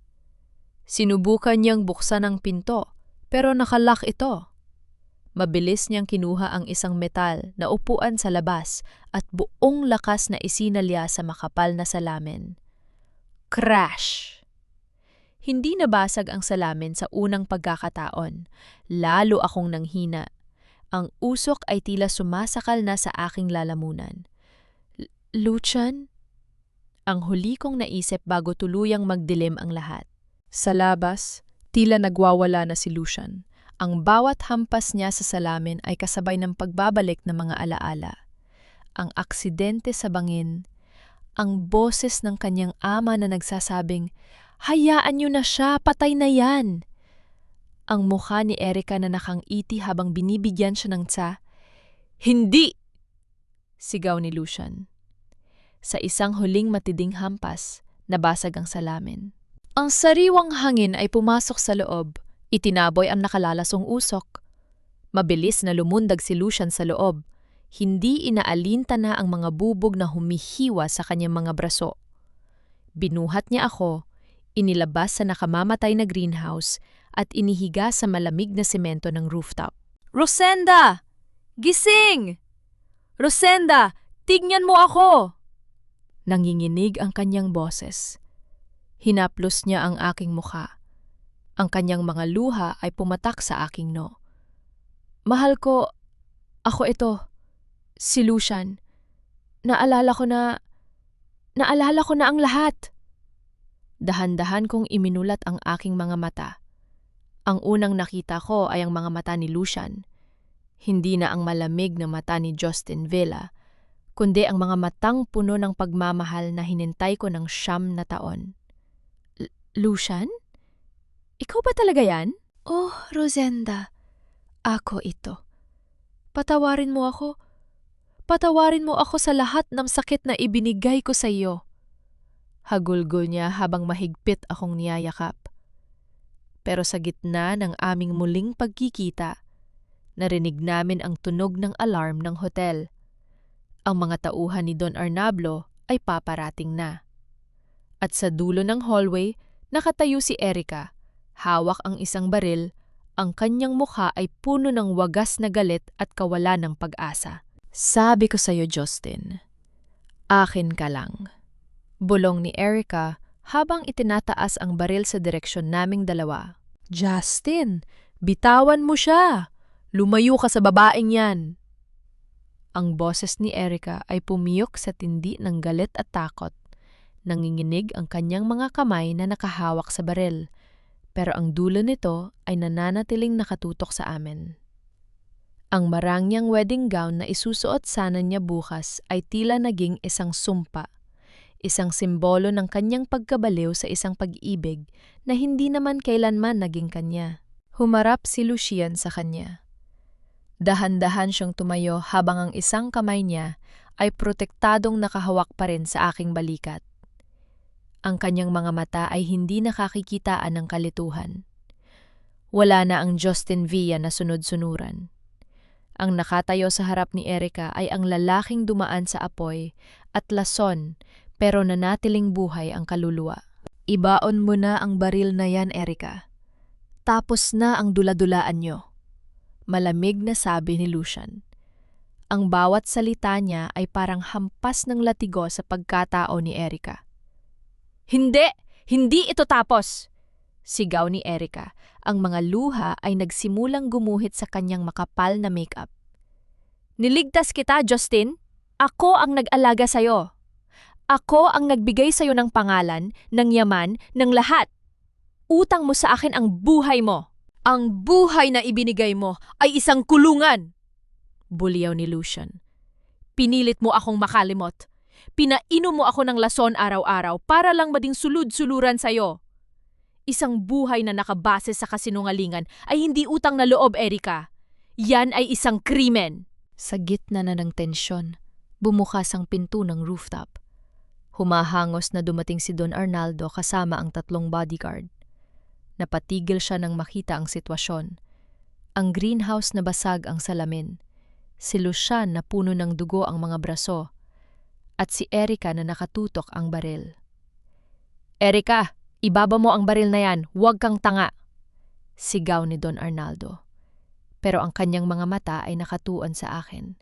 Sinubukan niyang buksan ang pinto, pero nakalock ito. Mabilis niyang kinuha ang isang metal na upuan sa labas at buong lakas na isinalya sa makapal na salamin. Crash! Hindi nabasag ang salamin sa unang pagkakataon. Lalo akong nanghina. Ang usok ay tila sumasakal na sa aking lalamunan. Lucian? Ang huli kong naisip bago tuluyang magdilim ang lahat. Sa labas, tila nagwawala na si Lucian. Ang bawat hampas niya sa salamin ay kasabay ng pagbabalik ng mga alaala. Ang aksidente sa bangin, ang boses ng kanyang ama na nagsasabing, "Hayaan niyo na siya, patay na yan." Ang mukha ni Erica na nakangiti habang binibigyan siya ng tsa. "Hindi!" sigaw ni Lucian. Sa isang huling matinding hampas, nabasag ang salamin. Ang sariwang hangin ay pumasok sa loob. Itinaboy ang nakalalasong usok. Mabilis na lumundag si Lucian sa loob. Hindi inaalinta na ang mga bubog na humihiwa sa kanyang mga braso. Binuhat niya ako, inilabas sa nakamamatay na greenhouse at inihiga sa malamig na semento ng rooftop. Rosenda! Gising! Rosenda, tignan mo ako! Nanginginig ang kanyang boses. Hinaplos niya ang aking mukha. Ang kanyang mga luha ay pumatak sa aking no. "Mahal ko, ako ito, si Lucian. Naalala ko na ang lahat." Dahan-dahan kong iminulat ang aking mga mata. Ang unang nakita ko ay ang mga mata ni Lucian. Hindi na ang malamig na mata ni Justin Villa, kundi ang mga matang puno ng pagmamahal na hinintay ko ng 9 na taon. "Lucian? Ikaw ba talaga yan?" "Oh, Rosenda, ako ito. Patawarin mo ako. Patawarin mo ako sa lahat ng sakit na ibinigay ko sa iyo." Hagulgol niya habang mahigpit akong niyayakap. Pero sa gitna ng aming muling pagkikita, narinig namin ang tunog ng alarm ng hotel. Ang mga tauhan ni Don Arnablo ay paparating na. At sa dulo ng hallway, nakatayo si Erica. Hawak ang isang baril, ang kanyang mukha ay puno ng wagas na galit at kawalan ng pag-asa. "Sabi ko sa'yo, Justin, akin ka lang." Bulong ni Erica habang itinataas ang baril sa direksyon naming dalawa. "Justin, bitawan mo siya! Lumayo ka sa babaeng yan!" Ang boses ni Erica ay pumiyok sa tindi ng galit at takot. Nanginginig ang kanyang mga kamay na nakahawak sa baril. Pero ang dulo nito ay nananatiling nakatutok sa amin. Ang marangyang wedding gown na isusuot sana niya bukas ay tila naging isang sumpa, isang simbolo ng kanyang pagkabaliw sa isang pag-ibig na hindi naman kailanman naging kanya. Humarap si Lucian sa kanya. Dahan-dahan siyang tumayo habang ang isang kamay niya ay protektadong nakahawak pa rin sa aking balikat. Ang kanyang mga mata ay hindi nakakikitaan ng kalituhan. Wala na ang Justin Villa na sunod-sunuran. Ang nakatayo sa harap ni Erica ay ang lalaking dumaan sa apoy at lason pero nanatiling buhay ang kaluluwa. Ibaon mo na ang baril na yan, Erica. Tapos na ang dula-dulaan nyo. Malamig na sabi ni Lucian. Ang bawat salita niya ay parang hampas ng latigo sa pagkatao ni Erica. Hindi! Hindi ito tapos! Sigaw ni Erica. Ang mga luha ay nagsimulang gumuhit sa kanyang makapal na makeup. Niligtas kita, Justin. Ako ang nag-alaga sa'yo. Ako ang nagbigay sa'yo ng pangalan, ng yaman, ng lahat. Utang mo sa akin ang buhay mo. Ang buhay na ibinigay mo ay isang kulungan. Buliyaw ni Lucian. Pinilit mo akong makalimot. Pinainom mo ako ng lason araw-araw para lang mading sulud-suluran sa'yo. Isang buhay na nakabase sa kasinungalingan ay hindi utang na loob, Erica. Yan ay isang krimen. Sa gitna na ng tensyon, bumukas ang pinto ng rooftop. Humahangos na dumating si Don Arnaldo kasama ang 3 bodyguard. Napatigil siya nang makita ang sitwasyon. Ang greenhouse na basag ang salamin. Si Lucian na puno ng dugo ang mga braso. At si Erica na nakatutok ang baril. Erica, ibaba mo ang baril na yan. Huwag kang tanga. Sigaw ni Don Arnaldo. Pero ang kanyang mga mata ay nakatuon sa akin.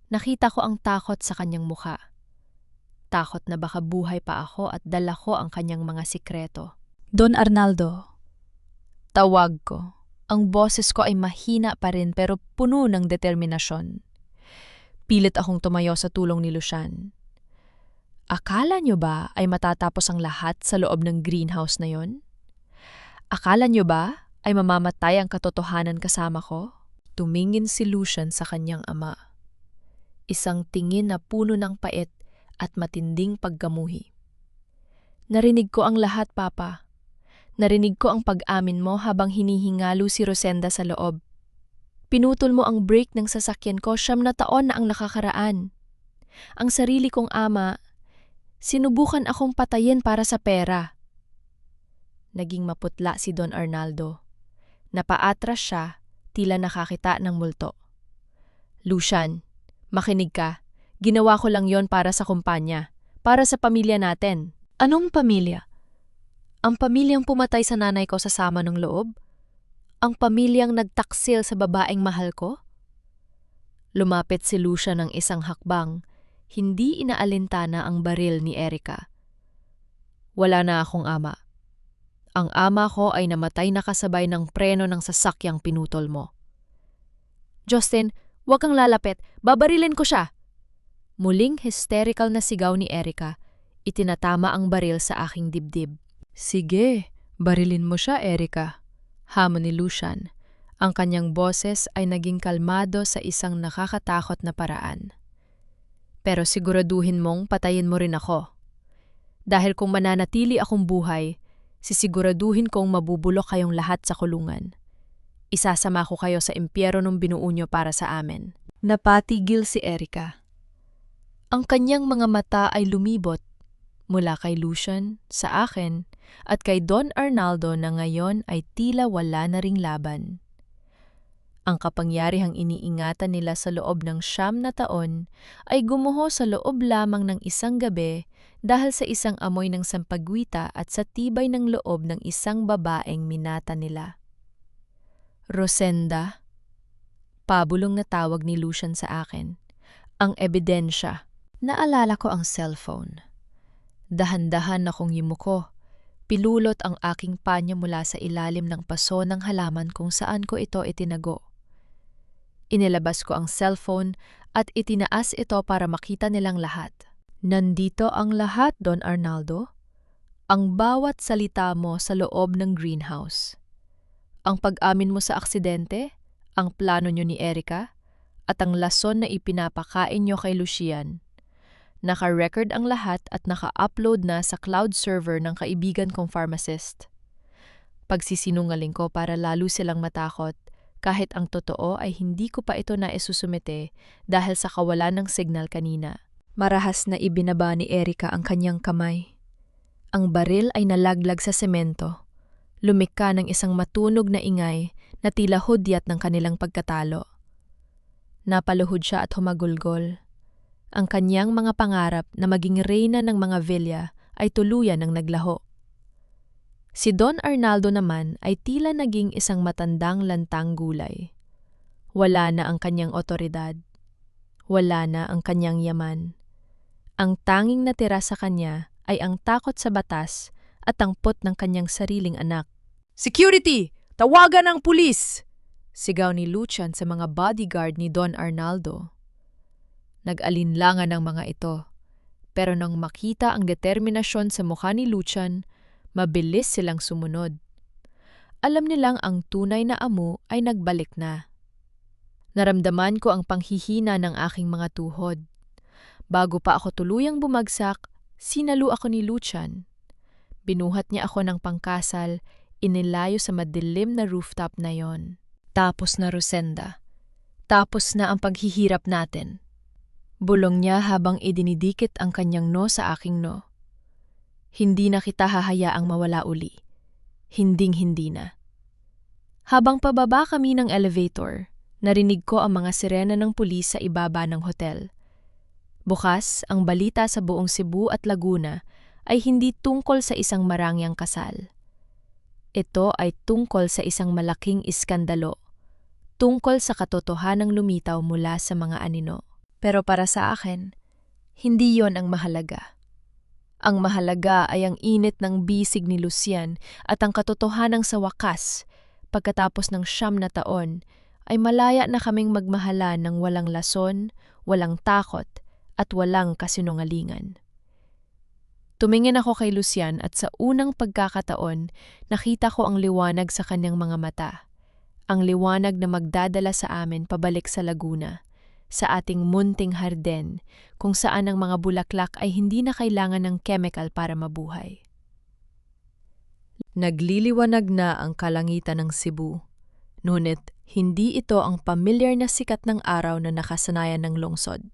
Nakita ko ang takot sa kanyang mukha. Takot na baka buhay pa ako at dala ko ang kanyang mga sikreto. Don Arnaldo. Tawag ko. Ang boses ko ay mahina pa rin pero puno ng determinasyon. Pilit akong tumayo sa tulong ni Lucian. Akala niyo ba ay matatapos ang lahat sa loob ng greenhouse na yon? Akala niyo ba ay mamamatay ang katotohanan kasama ko? Tumingin si Lucian sa kanyang ama. Isang tingin na puno ng pait at matinding paggamuhi. Narinig ko ang lahat, Papa. Narinig ko ang pag-amin mo habang hinihingalo si Rosenda sa loob. Pinutol mo ang brake ng sasakyan ko 9 na taon na ang nakakaraan. Ang sarili kong ama, sinubukan akong patayin para sa pera. Naging maputla si Don Arnaldo. Napaatras siya, tila nakakita ng multo. Lucian, makinig ka. Ginawa ko lang yon para sa kumpanya, para sa pamilya natin. Anong pamilya? Ang pamilyang pumatay sa nanay ko sa sama ng loob? Ang pamilyang nagtaksil sa babaeng mahal ko? Lumapit si Lucian ng isang hakbang, hindi inaalintana ang baril ni Erica. Wala na akong ama. Ang ama ko ay namatay na kasabay ng preno ng sasakyang pinutol mo. Justin, huwag kang lalapit. Babarilin ko siya. Muling hysterical na sigaw ni Erica, itinatama ang baril sa aking dibdib. Sige, barilin mo siya, Erica. Hamon ni Lucian. Ang kanyang boses ay naging kalmado sa isang nakakatakot na paraan. Pero siguraduhin mong patayin mo rin ako. Dahil kung mananatili akong buhay, sisiguraduhin kong mabubulok kayong lahat sa kulungan. Isasama ko kayo sa impyernong binuo nyo para sa amin. Napatigil si Erica. Ang kanyang mga mata ay lumibot mula kay Lucian, sa akin, at kay Don Arnaldo na ngayon ay tila wala na ring laban. Ang kapangyarihang iniingatan nila sa loob ng 9 na taon ay gumuho sa loob lamang ng isang gabi dahil sa isang amoy ng sampagwita at sa tibay ng loob ng isang babaeng minata nila. Rosenda, pabulong na tawag ni Lucian sa akin. Ang ebidensya. Naalala ko ang cellphone. Dahan-dahan akong yumuko. Pilulot ang aking panya mula sa ilalim ng paso ng halaman kung saan ko ito itinago. Inilabas ko ang cellphone at itinaas ito para makita nilang lahat. Nandito ang lahat, Don Arnaldo. Ang bawat salita mo sa loob ng greenhouse. Ang pag-amin mo sa aksidente, ang plano nyo ni Erica, at ang lason na ipinapakain nyo kay Lucian. Naka-record ang lahat at naka-upload na sa cloud server ng kaibigan kong pharmacist. Pagsisinungaling ko para lalo silang matakot, kahit ang totoo ay hindi ko pa ito naisusumite dahil sa kawalan ng signal kanina. Marahas na ibinaba ni Erica ang kanyang kamay. Ang baril ay nalaglag sa semento. Lumika ng isang matunog na ingay na tila hudyat ng kanilang pagkatalo. Napaluhod siya at humagulgol. Ang kanyang mga pangarap na maging reyna ng mga Villa ay tuluyan ng naglaho. Si Don Arnaldo naman ay tila naging isang matandang lantang gulay. Wala na ang kanyang otoridad. Wala na ang kanyang yaman. Ang tanging natira sa kanya ay ang takot sa batas at ang put ng kanyang sariling anak. Security! Tawagan ang pulis! Sigaw ni Lucian sa mga bodyguard ni Don Arnaldo. Nag-alinlangan ang mga ito, pero nang makita ang determinasyon sa mukha ni Lucian, mabilis silang sumunod. Alam nilang ang tunay na amo ay nagbalik na. Naramdaman ko ang panghihina ng aking mga tuhod. Bago pa ako tuluyang bumagsak, sinalo ako ni Lucian. Binuhat niya ako ng pangkasal, inilayo sa madilim na rooftop na yon. Tapos na, Rosenda. Tapos na ang paghihirap natin. Bulong niya habang idinidikit ang kanyang no sa aking no. Hindi na kita hahayaang mawala uli. Hinding-hindi na. Habang pababa kami ng elevator, narinig ko ang mga sirena ng pulis sa ibaba ng hotel. Bukas, ang balita sa buong Cebu at Laguna ay hindi tungkol sa isang marangyang kasal. Ito ay tungkol sa isang malaking iskandalo, tungkol sa katotohanang lumitaw mula sa mga anino. Pero para sa akin, hindi yon ang mahalaga. Ang mahalaga ay ang init ng bisig ni Lucian at ang katotohanang sa wakas, pagkatapos ng 9 na taon, ay malaya na kaming magmahalan ng walang lason, walang takot, at walang kasinungalingan. Tumingin ako kay Lucian at sa unang pagkakataon, nakita ko ang liwanag sa kanyang mga mata. Ang liwanag na magdadala sa amin pabalik sa Laguna, sa ating munting harden, kung saan ang mga bulaklak ay hindi na kailangan ng chemical para mabuhay. Nagliliwanag na ang kalangitan ng Cebu, ngunit hindi ito ang pamilyar na sikat ng araw na nakasanayan ng lungsod.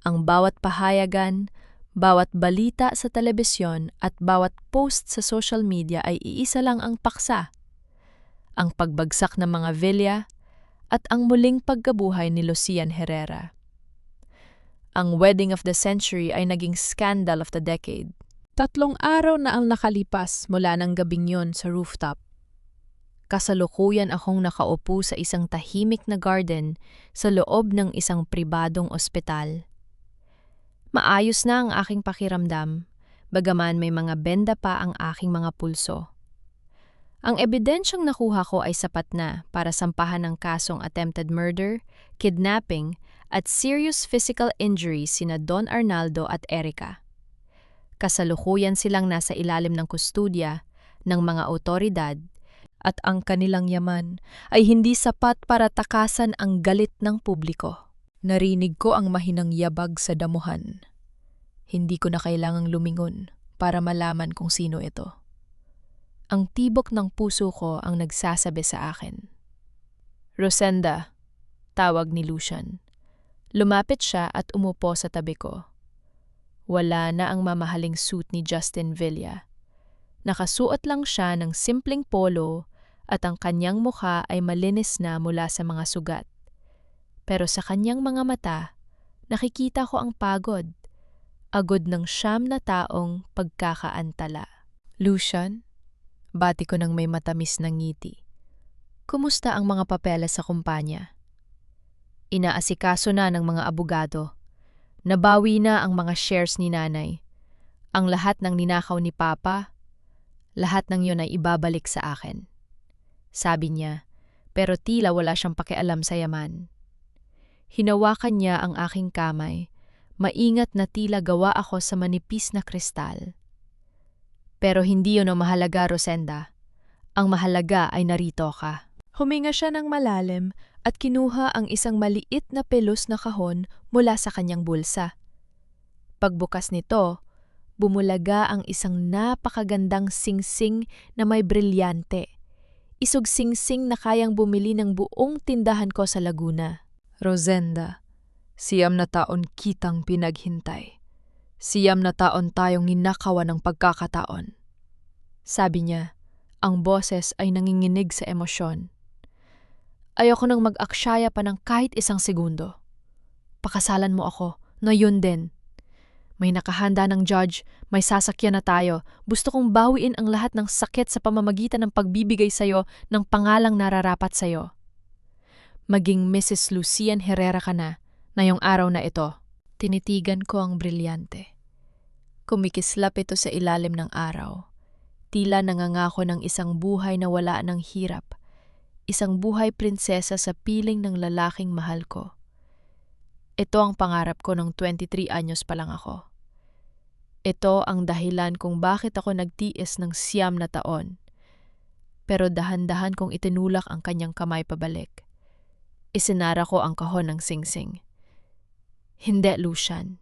Ang bawat pahayagan, bawat balita sa telebisyon at bawat post sa social media ay iisa lang ang paksa. Ang pagbagsak ng mga Villa at ang muling pagkabuhay ni Lucian Herrera. Ang wedding of the century ay naging scandal of the decade. 3 araw na ang nakalipas mula ng gabing yon sa rooftop. Kasalukuyan akong nakaupo sa isang tahimik na garden sa loob ng isang pribadong ospital. Maayos na ang aking pakiramdam, bagaman may mga benda pa ang aking mga pulso. Ang ebidensyang nakuha ko ay sapat na para sampahan ng kasong attempted murder, kidnapping, at serious physical injury sina Don Arnaldo at Erica. Kasalukuyan silang nasa ilalim ng kustudya ng mga otoridad at ang kanilang yaman ay hindi sapat para takasan ang galit ng publiko. Narinig ko ang mahinang yabag sa damuhan. Hindi ko na kailangang lumingon para malaman kung sino ito. Ang tibok ng puso ko ang nagsasabi sa akin. Rosenda, tawag ni Lucian. Lumapit siya at umupo sa tabi ko. Wala na ang mamahaling suit ni Justin Villa. Nakasuot lang siya ng simpleng polo at ang kanyang mukha ay malinis na mula sa mga sugat. Pero sa kanyang mga mata, nakikita ko ang pagod. Agod ng 9 na taong pagkakaantala. Lucian, bati ko ng may matamis na ngiti. Kumusta ang mga papeles sa kumpanya? Inaasikaso na ng mga abogado. Nabawi na ang mga shares ni nanay. Ang lahat ng ninakaw ni Papa, lahat ng yun ay ibabalik sa akin. Sabi niya, pero tila wala siyang pakialam sa yaman. Hinawakan niya ang aking kamay, maingat na tila gawa ako sa manipis na kristal. Pero hindi yun ang mahalaga, Rosenda. Ang mahalaga ay narito ka. Huminga siya ng malalim at kinuha ang isang maliit na pelos na kahon mula sa kanyang bulsa. Pagbukas nito, bumulaga ang isang napakagandang singsing na may brilyante. Isog singsing na kayang bumili ng buong tindahan ko sa Laguna. Rosenda, 9 na taon kitang pinaghintay. 9 na taon tayong ninakawan ng pagkakataon. Sabi niya, ang boses ay nanginginig sa emosyon. Ayoko nang mag-aksyaya pa ng kahit 1 segundo. Pakasalan mo ako na yun din. May nakahanda ng judge, may sasakyan na tayo. Gusto kong bawiin ang lahat ng sakit sa pamamagitan ng pagbibigay sa'yo ng pangalang nararapat sa'yo. Maging Mrs. Lucian Herrera ka na ngayong araw na ito. Tinitigan ko ang brilyante. Kumikislap ito sa ilalim ng araw. Tila nangangako ng isang buhay na wala ng hirap. Isang buhay prinsesa sa piling ng lalaking mahal ko. Ito ang pangarap ko nung 23 anyos pa lang ako. Ito ang dahilan kung bakit ako nagtiis ng 9 na taon. Pero dahan-dahan kong itinulak ang kanyang kamay pabalik. Isinara ko ang kahon ng singsing. Hindi, Lucian.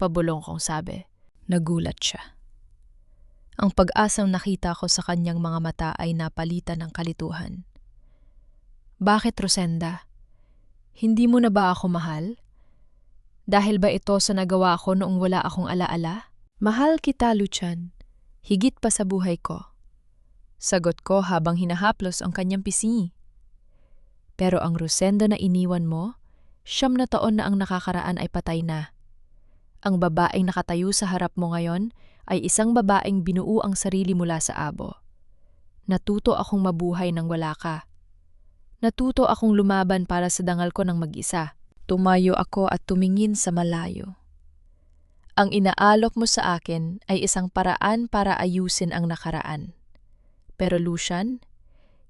Pabulong kong sabi. Nagulat siya. Ang pag-asang nakita ko sa kanyang mga mata ay napalitan ng kalituhan. Bakit, Rosenda? Hindi mo na ba ako mahal? Dahil ba ito sa nagawa ko noong wala akong alaala? Mahal kita, Lucian. Higit pa sa buhay ko. Sagot ko habang hinahaplos ang kanyang pisngi. Pero ang Rosenda na iniwan mo, 9 na taon na ang nakakaraan ay patay na. Ang babaeng nakatayo sa harap mo ngayon ay isang babaeng binuo ang sarili mula sa abo. Natuto akong mabuhay nang wala ka. Natuto akong lumaban para sa dangal ko ng mag-isa. Tumayo ako at tumingin sa malayo. Ang inaalok mo sa akin ay isang paraan para ayusin ang nakaraan. Pero Lucian,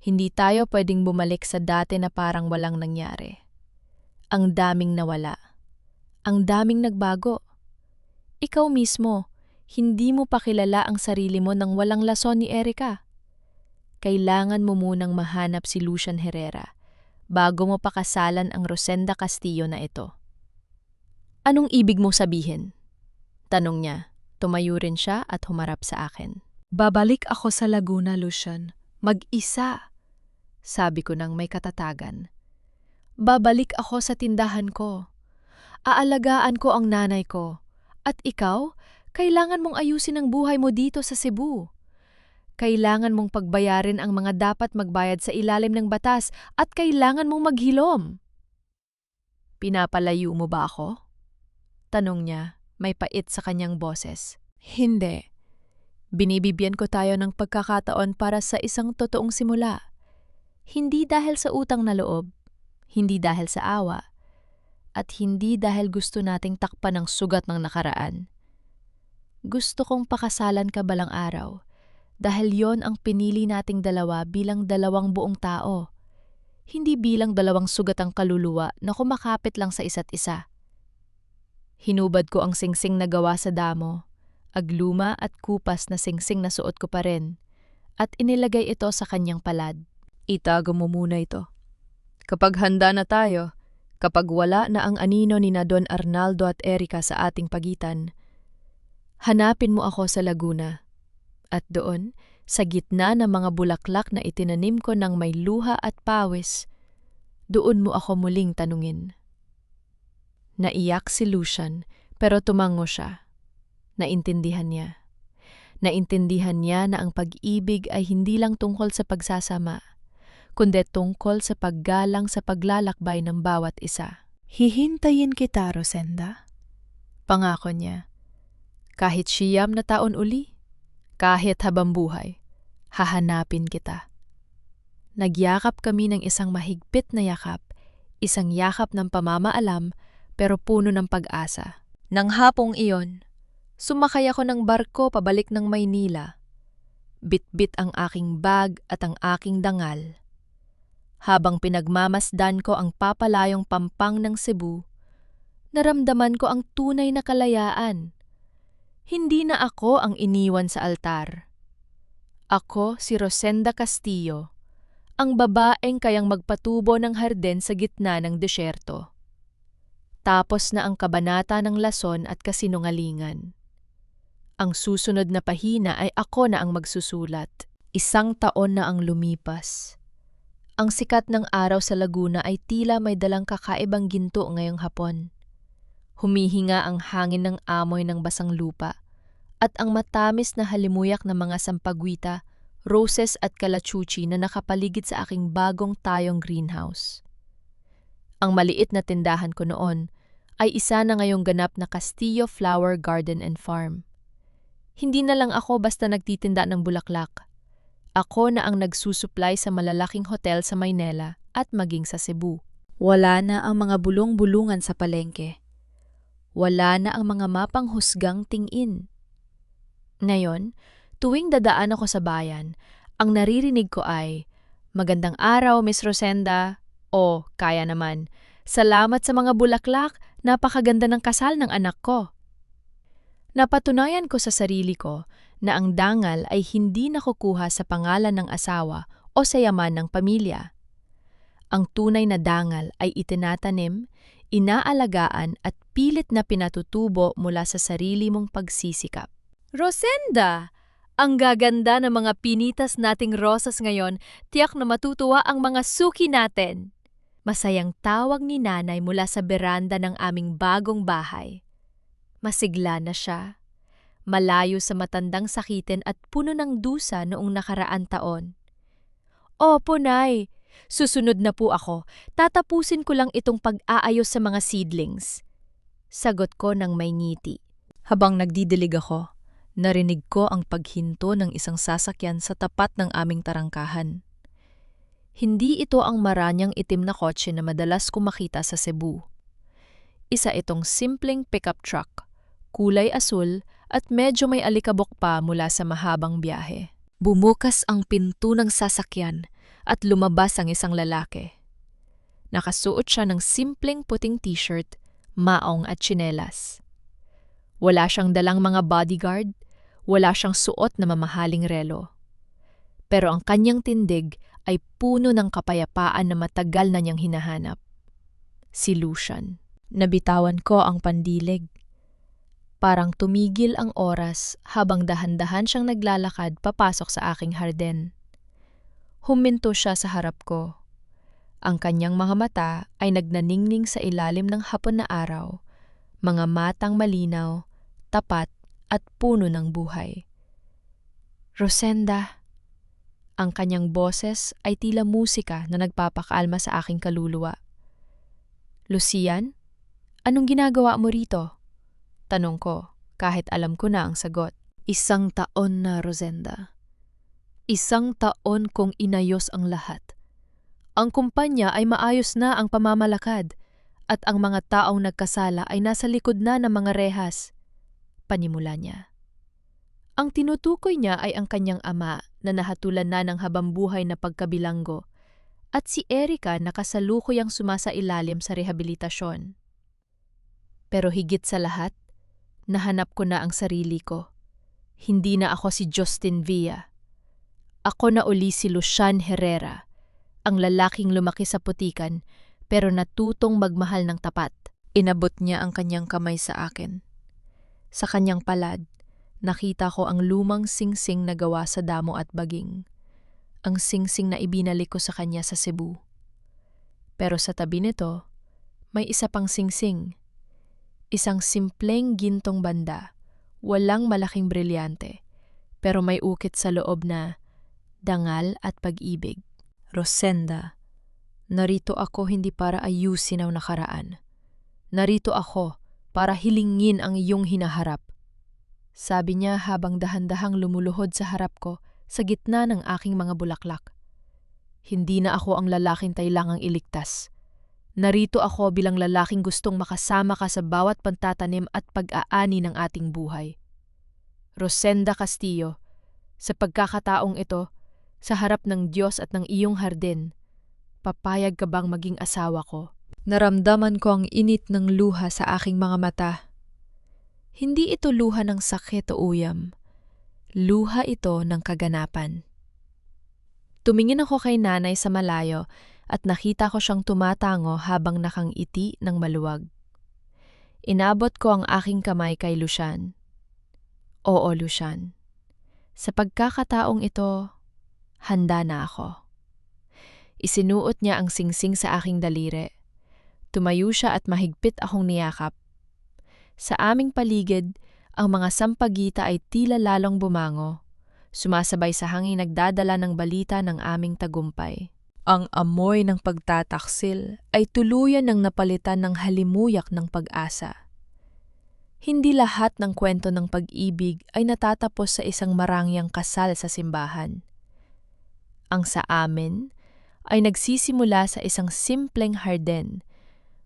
hindi tayo pwedeng bumalik sa dati na parang walang nangyari. Ang daming nawala. Ang daming nagbago. Ikaw mismo, hindi mo pa kilala ang sarili mo nang walang lason ni Erica. Kailangan mo munang mahanap si Lucian Herrera bago mo pakasalan ang Rosenda Castillo na ito. Anong ibig mong sabihin? Tanong niya. Tumayo rin siya at humarap sa akin. Babalik ako sa Laguna, Lucian. Mag-isa. Sabi ko nang may katatagan. Babalik ako sa tindahan ko. Aalagaan ko ang nanay ko. At ikaw, kailangan mong ayusin ang buhay mo dito sa Cebu. Kailangan mong pagbayarin ang mga dapat magbayad sa ilalim ng batas at kailangan mong maghilom. Pinapalayo mo ba ako? Tanong niya, may pait sa kanyang boses. Hindi. Binibigyan ko tayo ng pagkakataon para sa isang totoong simula. Hindi dahil sa utang na loob, hindi dahil sa awa, at hindi dahil gusto nating takpan ang sugat ng nakaraan. Gusto kong pakasalan ka balang araw. Dahil yon ang pinili nating dalawa bilang dalawang buong tao. Hindi bilang dalawang sugatang kaluluwa na kumakapit lang sa isa't isa. Hinubad ko ang singsing na gawa sa damo, agluma at kupas na singsing na suot ko pa rin, at inilagay ito sa kanyang palad. Itago mo muna ito. Kapag handa na tayo, kapag wala na ang anino ni na Don Arnaldo at Erica sa ating pagitan, hanapin mo ako sa Laguna. At doon, sa gitna ng mga bulaklak na itinanim ko ng may luha at pawis, doon mo ako muling tanungin. Naiyak si Lucian, pero tumango siya. Naintindihan niya. Naintindihan niya na ang pag-ibig ay hindi lang tungkol sa pagsasama, kundi tungkol sa paggalang sa paglalakbay ng bawat isa. Hihintayin kita, Rosenda. Pangako niya. Kahit 9 na taon uli, kahit habang buhay, hahanapin kita. Nagyakap kami ng isang mahigpit na yakap, isang yakap ng pamamaalam pero puno ng pag-asa. Nang hapong iyon, sumakay ako ng barko pabalik ng Maynila. Bit-bit ang aking bag at ang aking dangal. Habang pinagmamasdan ko ang papalayong pampang ng Cebu, naramdaman ko ang tunay na kalayaan. Hindi na ako ang iniwan sa altar. Ako si Rosenda Castillo, ang babaeng kayang magpatubo ng harden sa gitna ng desyerto. Tapos na ang kabanata ng lason at kasinungalingan. Ang susunod na pahina ay ako na ang magsusulat. 1 taon na ang lumipas. Ang sikat ng araw sa Laguna ay tila may dalang kakaibang ginto ngayong hapon. Humihinga ang hangin ng amoy ng basang lupa at ang matamis na halimuyak ng mga sampagwita, roses at kalachuchi na nakapaligid sa aking bagong tayong greenhouse. Ang maliit na tindahan ko noon ay isa na ngayong ganap na Castillo Flower Garden and Farm. Hindi na lang ako basta nagtitinda ng bulaklak. Ako na ang nagsusupply sa malalaking hotel sa Maynila at maging sa Cebu. Wala na ang mga bulong-bulungan sa palengke. Wala na ang mga mapanghusgang tingin. Ngayon, tuwing dadaan ako sa bayan, ang naririnig ko ay, "Magandang araw, Miss Rosenda," o kaya naman, "Salamat sa mga bulaklak, napakaganda ng kasal ng anak ko." Napatunayan ko sa sarili ko na ang dangal ay hindi nakukuha sa pangalan ng asawa o sa yaman ng pamilya. Ang tunay na dangal ay itinatanim, inaalagaan at pilit na pinatutubo mula sa sarili mong pagsisikap. Rosenda! Ang gaganda ng mga pinitas nating rosas ngayon, tiyak na matutuwa ang mga suki natin. Masayang tawag ni nanay mula sa beranda ng aming bagong bahay. Masigla na siya. Malayo sa matandang sakitin at puno ng dusa noong nakaraan taon. "Opo, Nay. Susunod na po ako. Tatapusin ko lang itong pag-aayos sa mga seedlings." Sagot ko ng may ngiti. Habang nagdidilig ako, narinig ko ang paghinto ng isang sasakyan sa tapat ng aming tarangkahan. Hindi ito ang maranyang itim na kotse na madalas ko makita sa Cebu. Isa itong simpleng pickup truck, kulay asul at medyo may alikabok pa mula sa mahabang biyahe. Bumukas ang pinto ng sasakyan at lumabas ang isang lalaki. Nakasuot siya ng simpleng puting t-shirt, maong at tsinelas. Wala siyang dalang mga bodyguard, wala siyang suot na mamahaling relo. Pero ang kanyang tindig ay puno ng kapayapaan na matagal na niyang hinahanap. Si Lucian. Nabitawan ko ang pandilig. Parang tumigil ang oras habang dahan-dahan siyang naglalakad papasok sa aking harden. Huminto siya sa harap ko. Ang kanyang mga mata ay nagnaningning sa ilalim ng hapon na araw, mga matang malinaw, tapat at puno ng buhay. "Rosenda." Ang kanyang boses ay tila musika na nagpapakalma sa aking kaluluwa. "Lucian, anong ginagawa mo rito?" Tanong ko, kahit alam ko na ang sagot. 1 taon na, Rosenda. 1 taon kong inayos ang lahat. Ang kumpanya ay maayos na ang pamamalakad at ang mga taong nagkasala ay nasa likod na ng mga rehas. Panimula niya. Ang tinutukoy niya ay ang kanyang ama na nahatulan na ng habambuhay na pagkabilanggo at si Erica na kasalukuyang sumasailalim sa rehabilitasyon. Pero higit sa lahat, nahanap ko na ang sarili ko. Hindi na ako si Justin Villa. Ako na uli si Lucian Herrera, ang lalaking lumaki sa putikan pero natutong magmahal ng tapat. Inabot niya ang kanyang kamay sa akin. Sa kanyang palad, nakita ko ang lumang singsing na gawa sa damo at baging. Ang singsing na ibinalik ko sa kanya sa Cebu. Pero sa tabi nito, may isa pang singsing. Isang simpleng gintong banda, walang malaking brilyante, pero may ukit sa loob na dangal at pag-ibig. Rosenda, narito ako hindi para ayusin ang nakaraan. Narito ako para hilingin ang iyong hinaharap. Sabi niya habang dahan-dahang lumuluhod sa harap ko sa gitna ng aking mga bulaklak. Hindi na ako ang lalaking kailangang iligtas. Narito ako bilang lalaking gustong makasama ka sa bawat pantatanim at pag-aani ng ating buhay. Rosenda Castillo, sa pagkakataong ito, sa harap ng Diyos at ng iyong hardin, papayag ka bang maging asawa ko? Naramdaman ko ang init ng luha sa aking mga mata. Hindi ito luha ng sakit o uyam. Luha ito ng kaganapan. Tumingin ako kay nanay sa malayo at nakita ko siyang tumatango habang nakangiti ng maluwag. Inabot ko ang aking kamay kay Lucian. Oo, Lucian. Sa pagkakataong ito, handa na ako. Isinuot niya ang singsing sa aking daliri. Tumayo siya at mahigpit akong niyakap. Sa aming paligid, ang mga sampagita ay tila lalong bumango, sumasabay sa hangin nagdadala ng balita ng aming tagumpay. Ang amoy ng pagtataksil ay tuluyan ng napalitan ng halimuyak ng pag-asa. Hindi lahat ng kwento ng pag-ibig ay natatapos sa isang marangyang kasal sa simbahan. Ang sa amin ay nagsisimula sa isang simpleng harden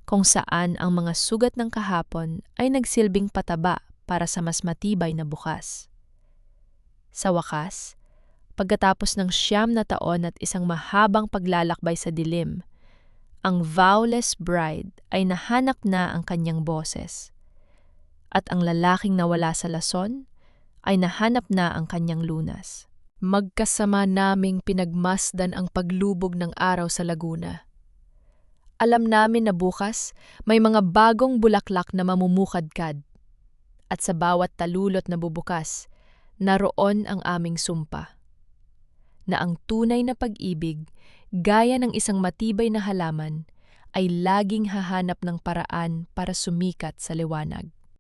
kung saan ang mga sugat ng kahapon ay nagsilbing pataba para sa mas matibay na bukas. Sa wakas, pagkatapos ng 9 na taon at isang mahabang paglalakbay sa dilim, ang vowless bride ay nahanap na ang kanyang boses. At ang lalaking nawala sa lason ay nahanap na ang kanyang lunas. Magkasama naming pinagmasdan ang paglubog ng araw sa Laguna. Alam namin na bukas may mga bagong bulaklak na mamumukadkad. At sa bawat talulot na bubukas, naroon ang aming sumpa. Na ang tunay na pag-ibig, gaya ng isang matibay na halaman, ay laging hahanap ng paraan para sumikat sa liwanag.